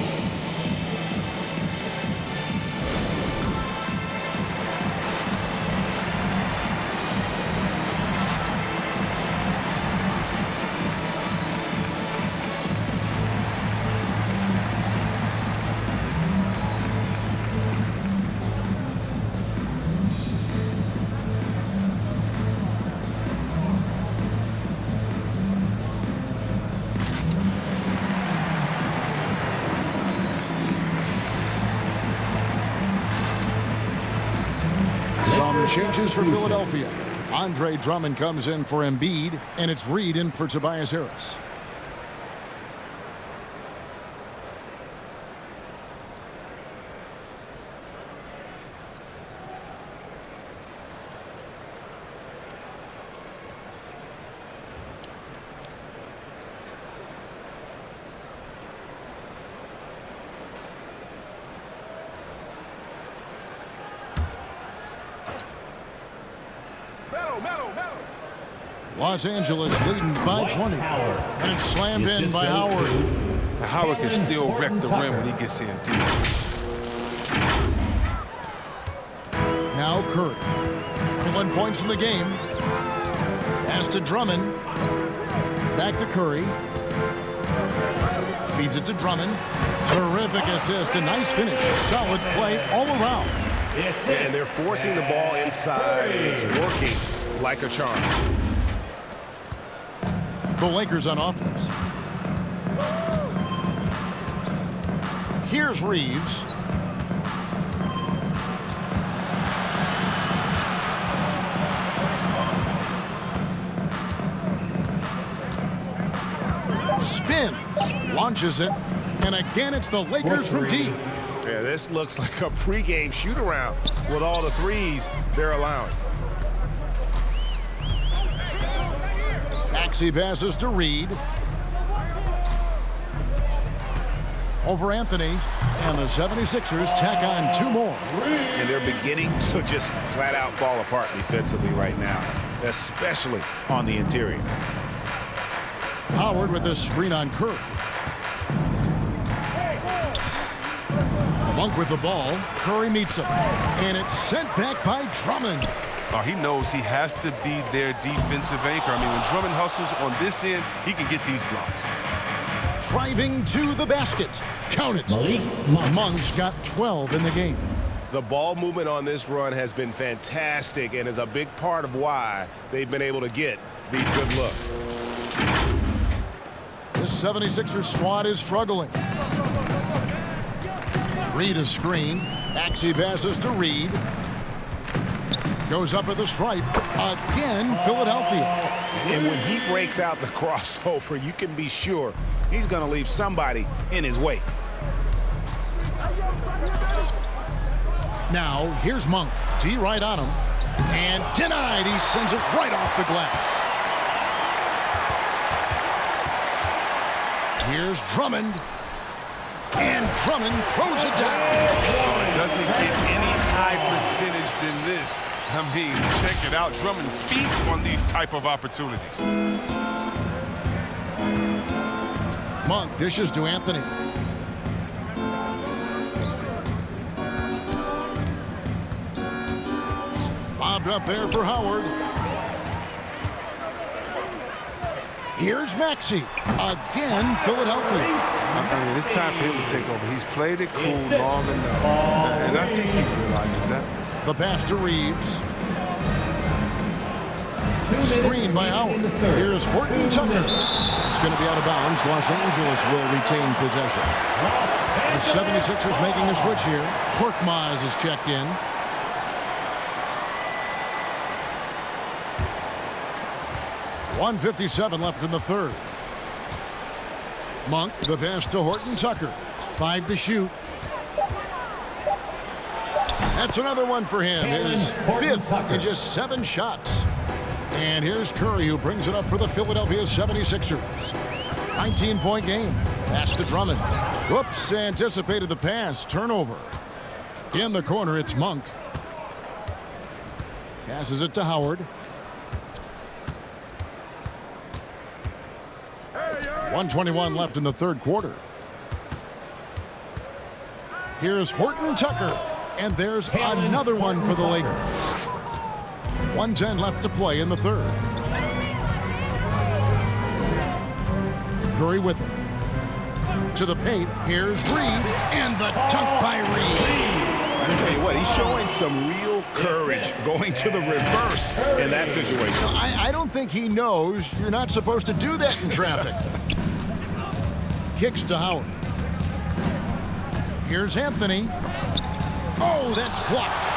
Changes for Philadelphia. Andre Drummond comes in for Embiid, and it's Reed in for Tobias Harris. Los Angeles leading by 20. And it's slammed in by Howard. Now Howard can still wreck the rim when he gets in deep. Now Curry. 1 points in the game. Pass to Drummond. Back to Curry. Feeds it to Drummond. Terrific assist. A nice finish. Solid play all around. And they're forcing the ball inside, and it's working like a charm. The Lakers on offense. Here's Reeves. Spins. punches it. And again, it's the Lakers from deep. Yeah, this looks like a pregame shoot-around with all the threes they're allowing. Maxey passes to Reed. Over Anthony. And the 76ers tack on 2 more. And they're beginning to just flat-out fall apart defensively right now, especially on the interior. Howard with a screen on Curry. Monk with the ball. Curry meets him. And it's sent back by Drummond. Oh, he knows he has to be their defensive anchor. I mean, when Drummond hustles on this end, he can get these blocks. Driving to the basket. Count it. Monk's got 12 in the game. The ball movement on this run has been fantastic and is a big part of why they've been able to get these good looks. This 76ers squad is struggling. Reed a screen. Maxey passes to Reed. Goes up at the stripe. Again, Philadelphia. And when he breaks out the crossover, you can be sure he's going to leave somebody in his wake. Now, here's Monk. D right on him. And denied. He sends it right off the glass. Here's Drummond. And Drummond throws it down. Oh, it doesn't get any high percentage than this. I mean, check it out. Drummond feasts on these type of opportunities. Monk dishes to Anthony. Lobbed up there for Howard. Here's Maxey. Again, Philadelphia. I mean, it's time for him to take over. He's played it cool long enough. And I think he realizes that. The pass to Reeves. Screen by Howard. Here's Horton Tucker. It's going to be out of bounds. Los Angeles will retain possession. The 76ers making a switch here. Korkmaz is checked in. .157 left in the third. Monk, the pass to Horton Tucker. 5 to shoot. That's another one for him. His 5th in just 7 shots. And here's Curry, who brings it up for the Philadelphia 76ers. 19-point game. Pass to Drummond. Whoops, anticipated the pass. Turnover. In the corner, it's Monk. Passes it to Howard. 1:21 left in the third quarter. Here's Horton Tucker. And there's another one for the Lakers. 1:10 left to play in the third. Curry with it. To the paint. Here's Reed. And the dunk by Reed. I tell you what, he's showing some real courage going to the reverse in that situation. I don't think he knows you're not supposed to do that in traffic. Kicks to Howard. Here's Anthony. Oh, that's blocked.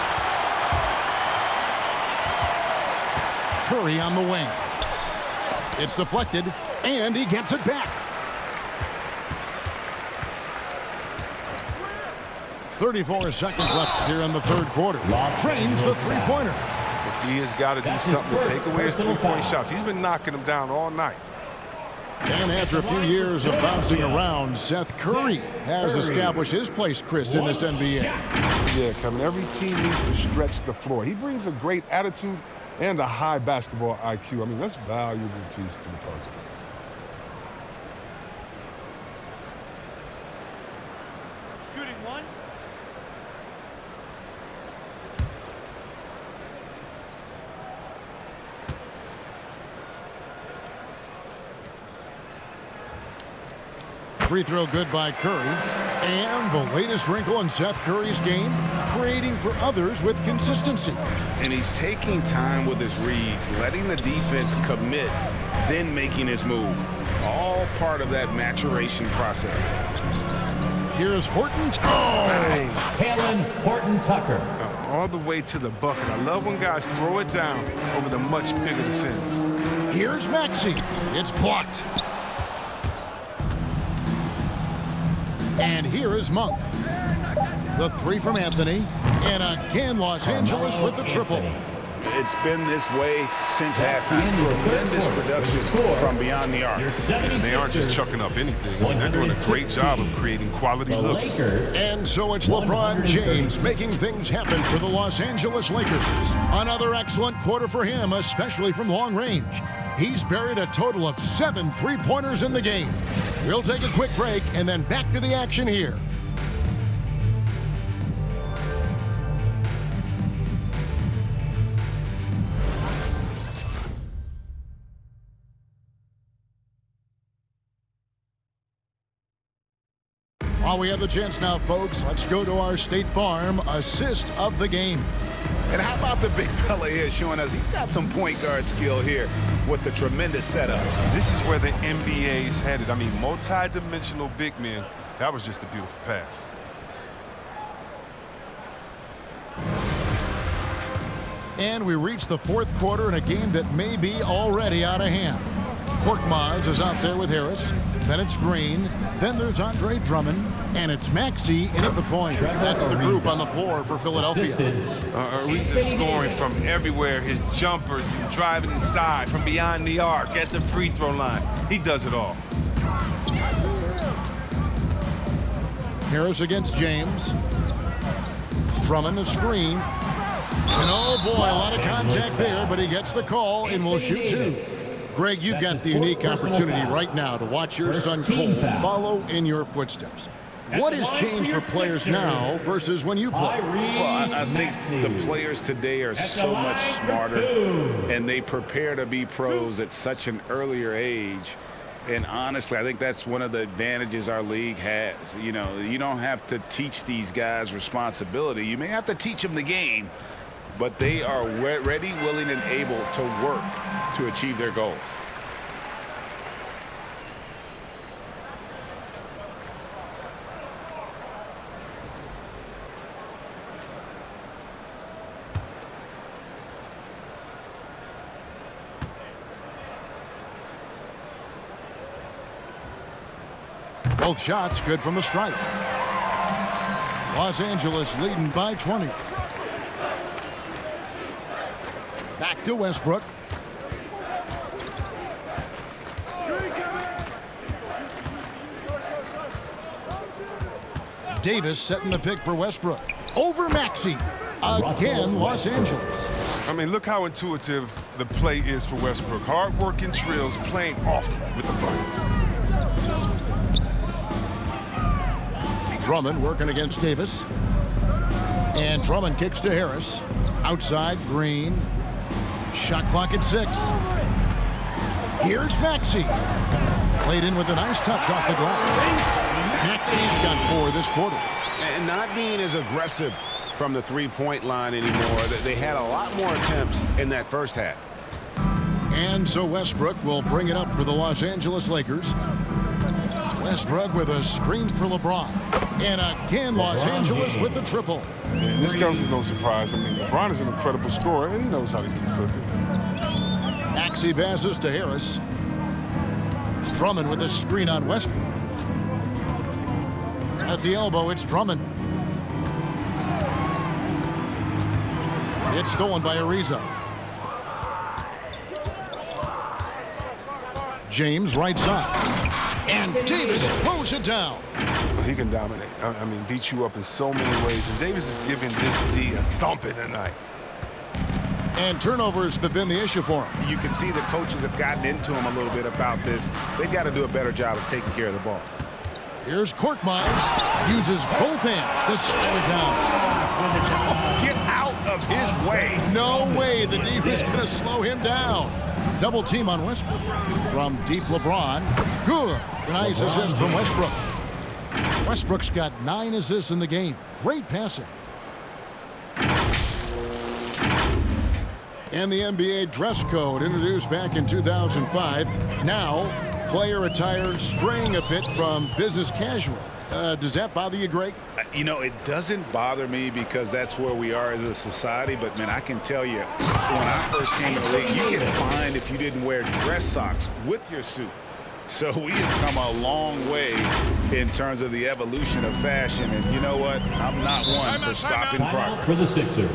Curry on the wing. It's deflected, and he gets it back. 34 seconds left here in the third quarter. Trains the three-pointer. He has got to do something to take away his three-point shots. He's been knocking them down all night. And after a few years of bouncing around, Seth Curry has established his place, Chris, in this NBA. Yeah, Kevin, every team needs to stretch the floor. He brings a great attitude and a high basketball IQ. I mean, that's a valuable piece to the puzzle. Shooting one. Free throw good by Curry. And the latest wrinkle in Seth Curry's game, creating for others with consistency. And he's taking time with his reads, letting the defense commit, then making his move. All part of that maturation process. Here's Horton. Nice. Kalen Horton-Tucker. All the way to the bucket. I love when guys throw it down over the much bigger defenders. Here's Maxey. It's blocked. And here is Monk. The three from Anthony. And again, Los Angeles with the triple. It's been this way since halftime. Tremendous production from beyond the arc. And they aren't just chucking up anything. I mean, they're doing a great job of creating quality looks. And so it's LeBron James making things happen for the Los Angeles Lakers. Another excellent quarter for him, especially from long range. He's buried a total of 7 three-pointers in the game. We'll take a quick break and then back to the action here. While we have the chance now, folks, let's go to our State Farm assist of the game. And how about the big fella here showing us he's got some point guard skill here with the tremendous setup. This is where the NBA's headed. I mean, multi-dimensional big men. That was just a beautiful pass. And we reach the fourth quarter in a game that may be already out of hand. Korkmaz is out there with Harris. Then it's Green. Then there's Andre Drummond. And it's Maxey in at the point. That's the group on the floor for Philadelphia. Ariza scoring from everywhere. His jumpers and driving inside from beyond the arc at the free throw line. He does it all. Harris against James. Drummond a screen. And oh boy, a lot of contact there, but he gets the call and will shoot two. Greg, you've got the unique opportunity right now to watch your son Cole follow in your footsteps. What has changed for players now versus when you played? Well, I think the players today are so much smarter, and they prepare to be pros at such an earlier age. And honestly, I think that's one of the advantages our league has. You know, you don't have to teach these guys responsibility. You may have to teach them the game, but they are ready, willing, and able to work to achieve their goals. Both shots good from the stripe. Los Angeles leading by 20. Back to Westbrook. Davis setting the pick for Westbrook. Over Maxey. Again, Los Angeles. I mean, look how intuitive the play is for Westbrook. Hard-working drills, playing off with the ball. Drummond working against Davis. And Drummond kicks to Harris. Outside, Green. Shot clock at 6. Here's Maxey. Played in with a nice touch off the glass. Maxey's got 4 this quarter. And not being as aggressive from the three-point line anymore. They had a lot more attempts in that first half. And so Westbrook will bring it up for the Los Angeles Lakers. Westbrook with a screen for LeBron. And again, Los Angeles with the triple. And this comes as no surprise. I mean, LeBron is an incredible scorer, and he knows how to keep cooking. Maxey passes to Harris. Drummond with a screen on Westbrook. At the elbow, it's Drummond. It's stolen by Ariza. James right side. And Davis throws it down. He can dominate. I mean, beat you up in so many ways. And Davis is giving this D a thumping tonight. And turnovers have been the issue for him. You can see the coaches have gotten into him a little bit about this. They've got to do a better job of taking care of the ball. Here's Korkmaz. Uses both hands to slow it down. Get out of his way. No way the D was going to slow him down. Double team on Westbrook. From deep LeBron. Good. Nice assist from Westbrook. Westbrook's got 9 assists in the game. Great passing. And the NBA dress code introduced back in 2005. Now, player attire straying a bit from business casual. Does that bother you, Greg? You know, it doesn't bother me because that's where we are as a society. But, man, I can tell you, when I first came to the league, you get fined if you didn't wear dress socks with your suit. So we have come a long way in terms of the evolution of fashion. And you know what? I'm not one for stopping progress. For the Sixers.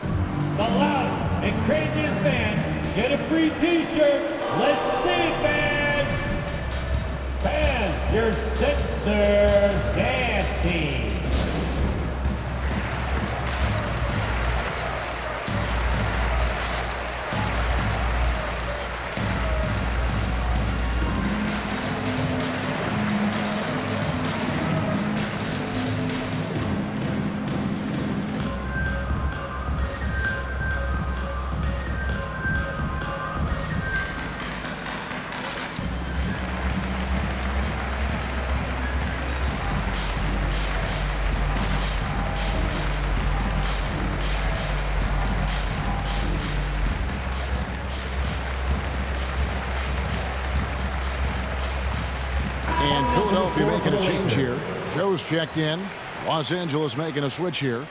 The loud and craziest fans get a free t-shirt. Let's see it, fans. Fans, your Sixers dance team. And Philadelphia making a change here. Joe's checked in. Los Angeles making a switch here.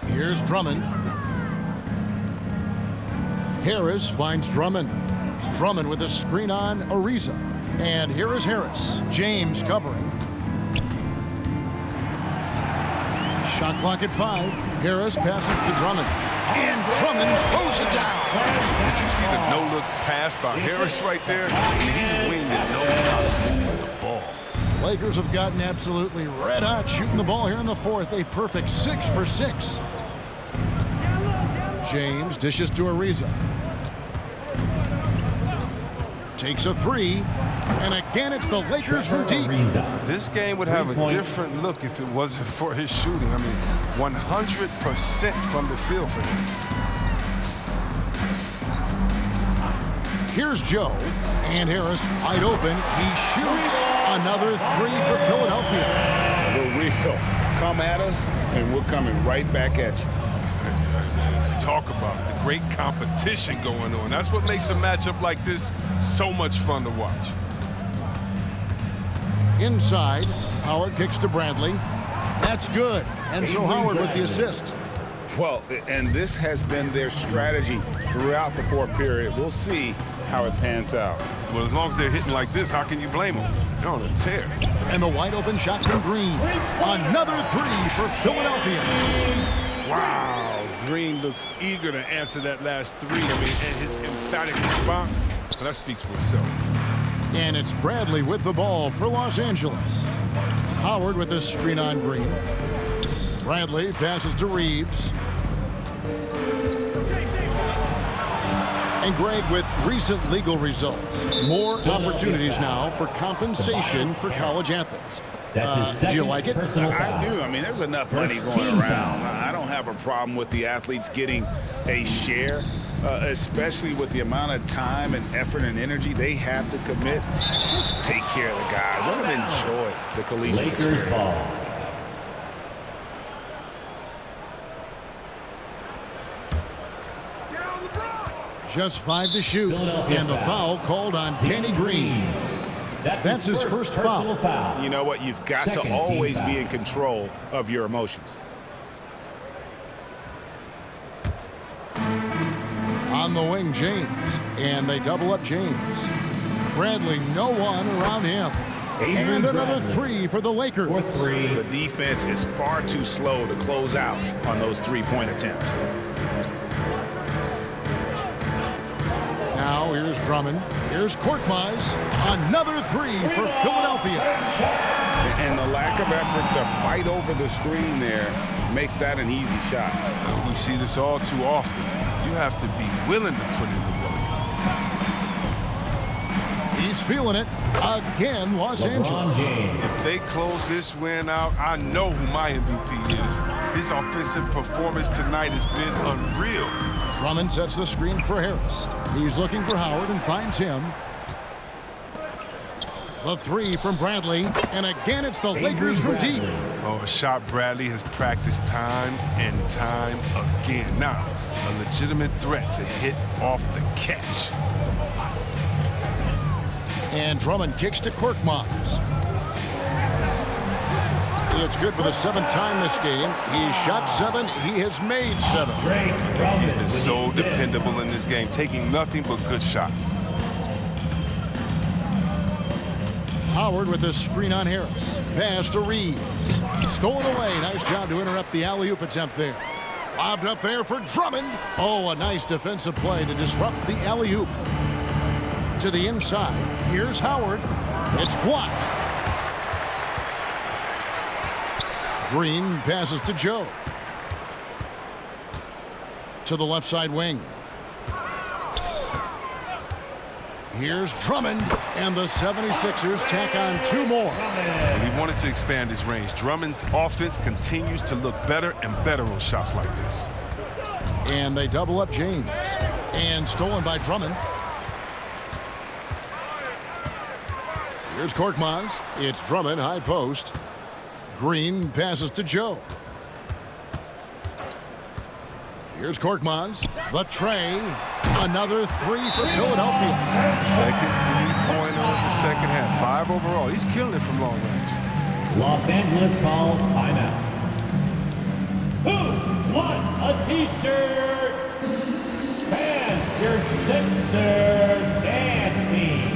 Here's Drummond. Harris finds Drummond. Drummond with a screen on Ariza. And here is Harris. James covering. Shot clock at 5. Harris passes to Drummond. And Drummond throws it down. Did you see the no-look pass by Harris right there? I mean, he's a wing that knows how to move the ball. Lakers have gotten absolutely red hot shooting the ball here in the fourth. A perfect 6 for 6. James dishes to Ariza. Takes a 3. And again, it's the Lakers from deep. This game would have a different look if it wasn't for his shooting. I mean, 100% from the field for him. Here's Joe. And Harris wide open. He shoots another 3 for Philadelphia. The real. Come at us, and we're coming right back at you. Let's talk about it. The great competition going on. That's what makes a matchup like this so much fun to watch. Inside, Howard kicks to Bradley. That's good. And so Howard with the assist. Well, and this has been their strategy throughout the fourth period. We'll see how it pans out. Well, as long as they're hitting like this, how can you blame them? They're on a tear. And the wide open shot from Green. Another 3 for Philadelphia. Wow. Green looks eager to answer that last 3. I mean, and his emphatic response, well, that speaks for itself. And it's Bradley with the ball for Los Angeles. Howard with a screen on Green. Bradley passes to Reeves. And Greg, with recent legal results, more opportunities now for compensation for college athletes. Do you like it? I do. I mean, there's enough money going around. I don't have a problem with the athletes getting a share, especially with the amount of time and effort and energy they have to commit. Just take care of the guys. Let them enjoy the collegiate experience. Ball. Just 5 to shoot. And the foul called on Danny Green. That's his first foul. You know what? You've got to always be in control of your emotions. On the wing, James. And they double up James. Bradley, no one around him. And another 3 for the Lakers. The defense is far too slow to close out on those three-point attempts. Now here's Drummond. Here's Korkmaz. Another 3 for Philadelphia. And the lack of effort to fight over the screen there makes that an easy shot. We see this all too often. You have to be willing to put in the work. He's feeling it. Again, Los Angeles. If they close this win out, I know who my MVP is. His offensive performance tonight has been unreal. Drummond sets the screen for Harris. He's looking for Howard and finds him. The three from Bradley, and again it's the Lakers from deep. Oh, a shot Bradley has practiced time and time again. Now, a legitimate threat to hit off the catch. And Drummond kicks to Korkmaz. It's good for the 7th time this game. He's shot 7. He has made 7. He's been so dependable in this game, taking nothing but good shots. Howard with the screen on Harris. Pass to Reeves. Stolen away. Nice job to interrupt the alley-oop attempt there. Lobbed up there for Drummond. Oh, a nice defensive play to disrupt the alley-oop. To the inside. Here's Howard. It's blocked. Green passes to Joe. To the left side wing. Here's Drummond, and the 76ers tack on 2 more. He wanted to expand his range. Drummond's offense continues to look better and better on shots like this. And they double up James. And stolen by Drummond. Here's Korkmaz. It's Drummond, high post. Green passes to Joe. Here's Korkmaz. The tray. Another 3 for Philadelphia. Second three-pointer of the second half. 5 overall. He's killing it from long range. Los Angeles calls timeout. Who won a T-shirt? Fans, your Sixers dance team.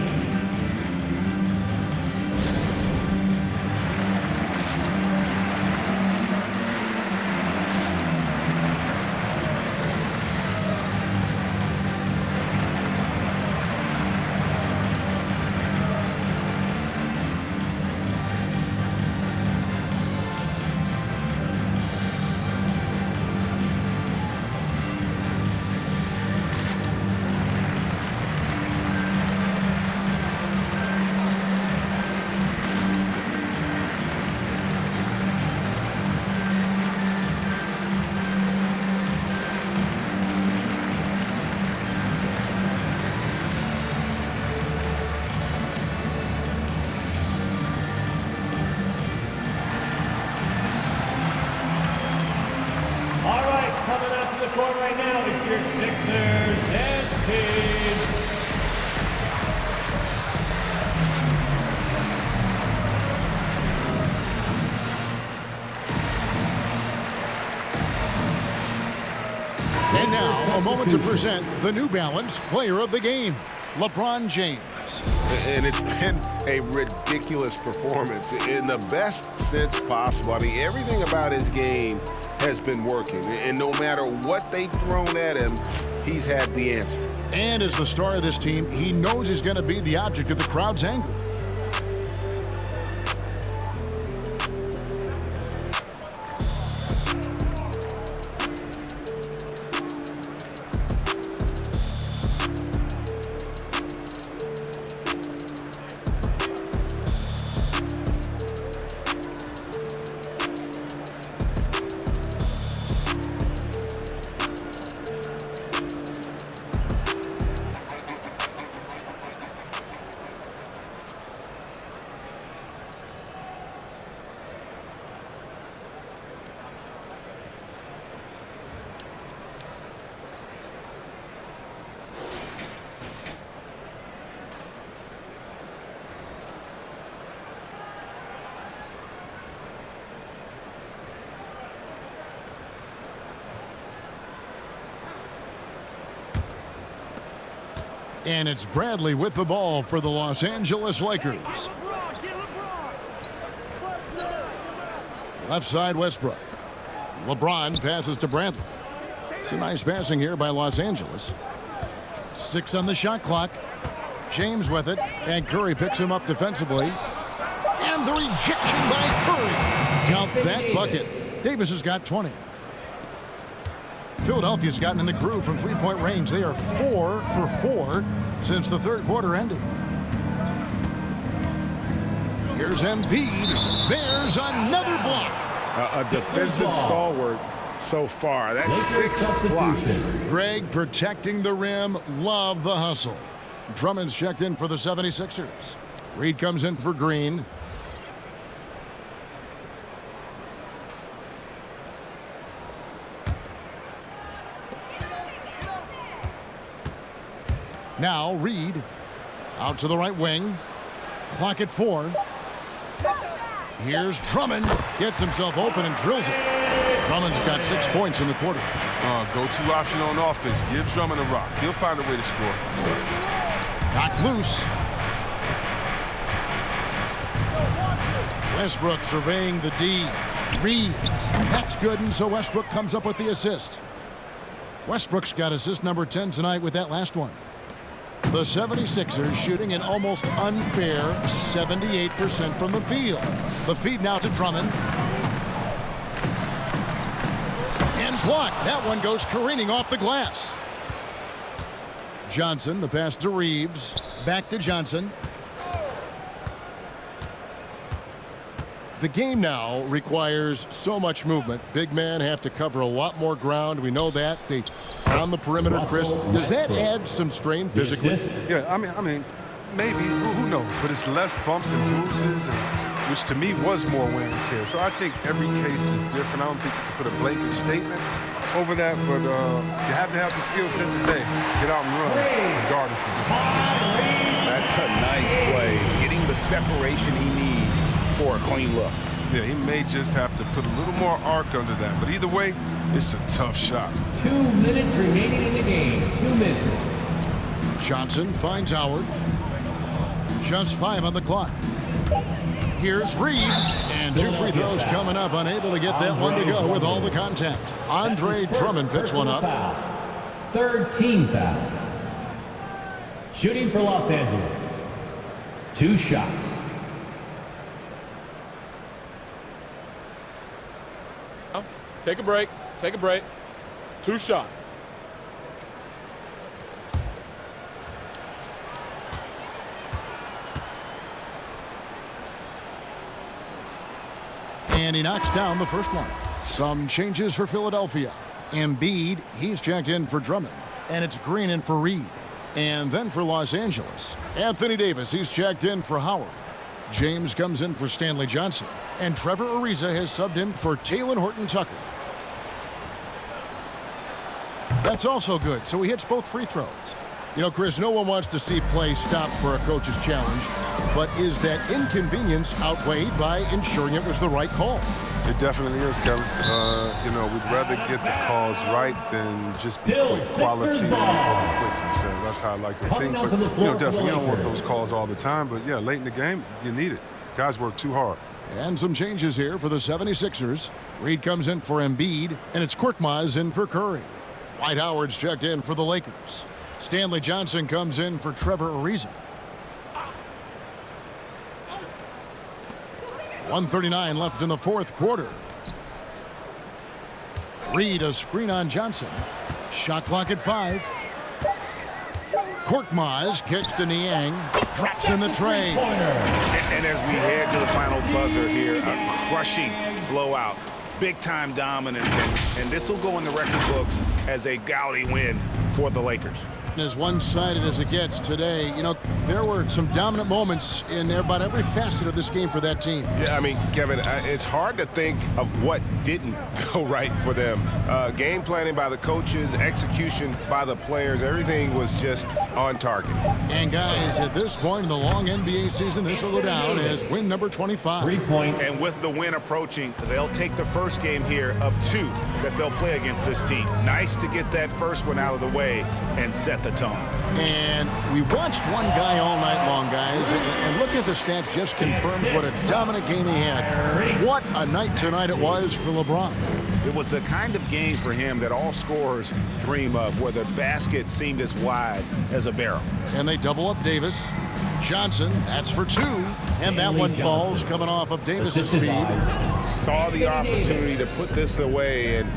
Right now, it's your Sixers dance team. And now, a moment to present the New Balance Player of the Game, LeBron James. And it's been a ridiculous performance in the best sense possible. I mean, everything about his game has been working, and no matter what they've thrown at him, he's had the answer. And as the star of this team, he knows he's going to be the object of the crowd's anger. And it's Bradley with the ball for the Los Angeles Lakers. Left side, Westbrook. LeBron passes to Bradley. Some nice passing here by Los Angeles. 6 on the shot clock. James with it, and Curry picks him up defensively. And the rejection by Curry. Count that bucket. Davis has got 20. Philadelphia's gotten in the groove from 3-point range. They are 4 for 4 since the third quarter ended. Here's Embiid. There's another block. A defensive stalwart so far. That's 6 blocks. Greg protecting the rim. Love the hustle. Drummond's checked in for the 76ers. Reed comes in for Green. Now Reed out to the right wing. Clock at 4. Here's Drummond. Gets himself open and drills it. Drummond's got 6 points in the quarter. Go-to option on offense. Give Drummond a rock. He'll find a way to score. Knocked loose. Westbrook surveying the D. Reeves. That's good, and so Westbrook comes up with the assist. Westbrook's got assist number 10 tonight with that last one. The 76ers shooting an almost unfair 78% from the field. The feed now to Drummond. And blocked. That one goes careening off the glass. Johnson, the pass to Reeves. Back to Johnson. The game now requires so much movement. Big men have to cover a lot more ground. We know that. They are on the perimeter, Chris. Does that add some strain physically? Yeah, I mean, maybe. Who knows? But it's less bumps and bruises, which to me was more wear and tear. So I think every case is different. I don't think you can put a blanket statement over that, but you have to have some skill set today. Get out and run, regardless of different positions. That's a nice play. Getting the separation he needs for a clean look. Yeah, he may just have to put a little more arc under that. But either way, it's a tough shot. 2 minutes remaining in the game. 2 minutes. Johnson finds Howard. Just 5 on the clock. Here's Reeves. And 2 free throws coming up. Unable to get that one to go with all the contact. Andre Drummond picks one up. Third team foul. Shooting for Los Angeles. 2 shots. Take a break. Take a break. 2 shots. And he knocks down the first one. Some changes for Philadelphia. Embiid, he's checked in for Drummond. And it's Green in for Reed. And then for Los Angeles, Anthony Davis, he's checked in for Howard. James comes in for Stanley Johnson. And Trevor Ariza has subbed in for Talen Horton-Tucker. That's also good, so he hits both free throws. You know, Chris, no one wants to see play stopped for a coach's challenge, but is that inconvenience outweighed by ensuring it was the right call? It definitely is, Kevin. You know, we'd rather get the calls right than just be quick quality and quickly. So that's how I like to think. But, you know, definitely you don't want those calls all the time. But, yeah, late in the game, you need it. Guys work too hard. And some changes here for the 76ers. Reed comes in for Embiid, and it's Korkmaz in for Curry. Dwight Howard's checked in for the Lakers. Stanley Johnson comes in for Trevor Ariza. 1:39 left in the fourth quarter. Reed, a screen on Johnson. Shot clock at 5. Korkmaz kicks to Niang. Drops in the tray. And as we head to the final buzzer here, a crushing blowout. Big-time dominance, and this will go in the record books as a gaudy win for the Lakers. As one-sided as it gets today, you know, there were some dominant moments in about every facet of this game for that team. Yeah, I mean, Kevin, it's hard to think of what didn't go right for them. Game planning by the coaches, execution by the players, everything was just on target. And guys, at this point in the long NBA season, this will go down as win number 25. 3 points. And with the win approaching, they'll take the first game here of 2 that they'll play against this team. Nice to get that first one out of the way and set the tone. And we watched one guy all night long, guys, and looking at the stats just confirms what a dominant game he had. What a night tonight it was for LeBron. It was the kind of game for him that all scorers dream of, where the basket seemed as wide as a barrel. And they double up Davis. Johnson, that's for 2. And that one falls coming off of Davis's feed. Saw the opportunity to put this away and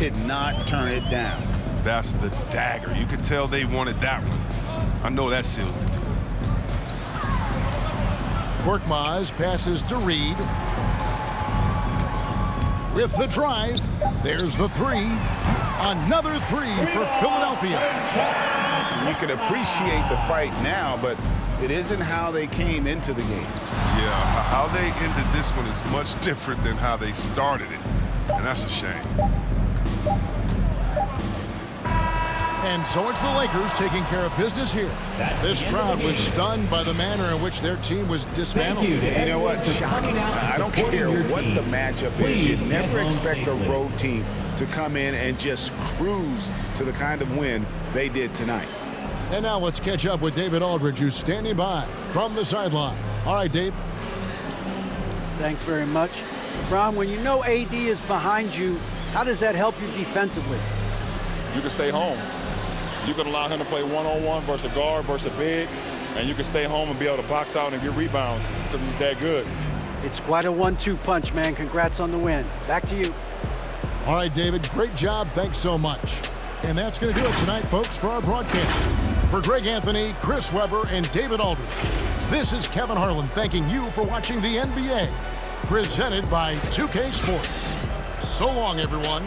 did not turn it down. That's the dagger. You could tell they wanted that one. I know that seals the deal. Korkmaz passes to Reed. With the drive, there's the three. Another three for Philadelphia. You can appreciate the fight now, but it isn't how they came into the game. Yeah, how they ended this one is much different than how they started it, and that's a shame. And so it's the Lakers taking care of business here. This crowd was stunned by the manner in which their team was dismantled. You know what? Shocking. I don't care what the matchup is. You never expect a road team to come in and just cruise to the kind of win they did tonight. And now let's catch up with David Aldridge, who's standing by from the sideline. All right, Dave. Thanks very much. LeBron, when you know AD is behind you, how does that help you defensively? You can stay home. You can allow him to play one-on-one versus a guard versus a big, and you can stay home and be able to box out and get rebounds because he's that good. It's quite a 1-2 punch, man. Congrats on the win. Back to you. All right, David, great job. Thanks so much. And that's going to do it tonight, folks, for our broadcast. For Greg Anthony, Chris Webber, and David Aldridge, this is Kevin Harlan thanking you for watching the NBA, presented by 2K Sports. So long, everyone.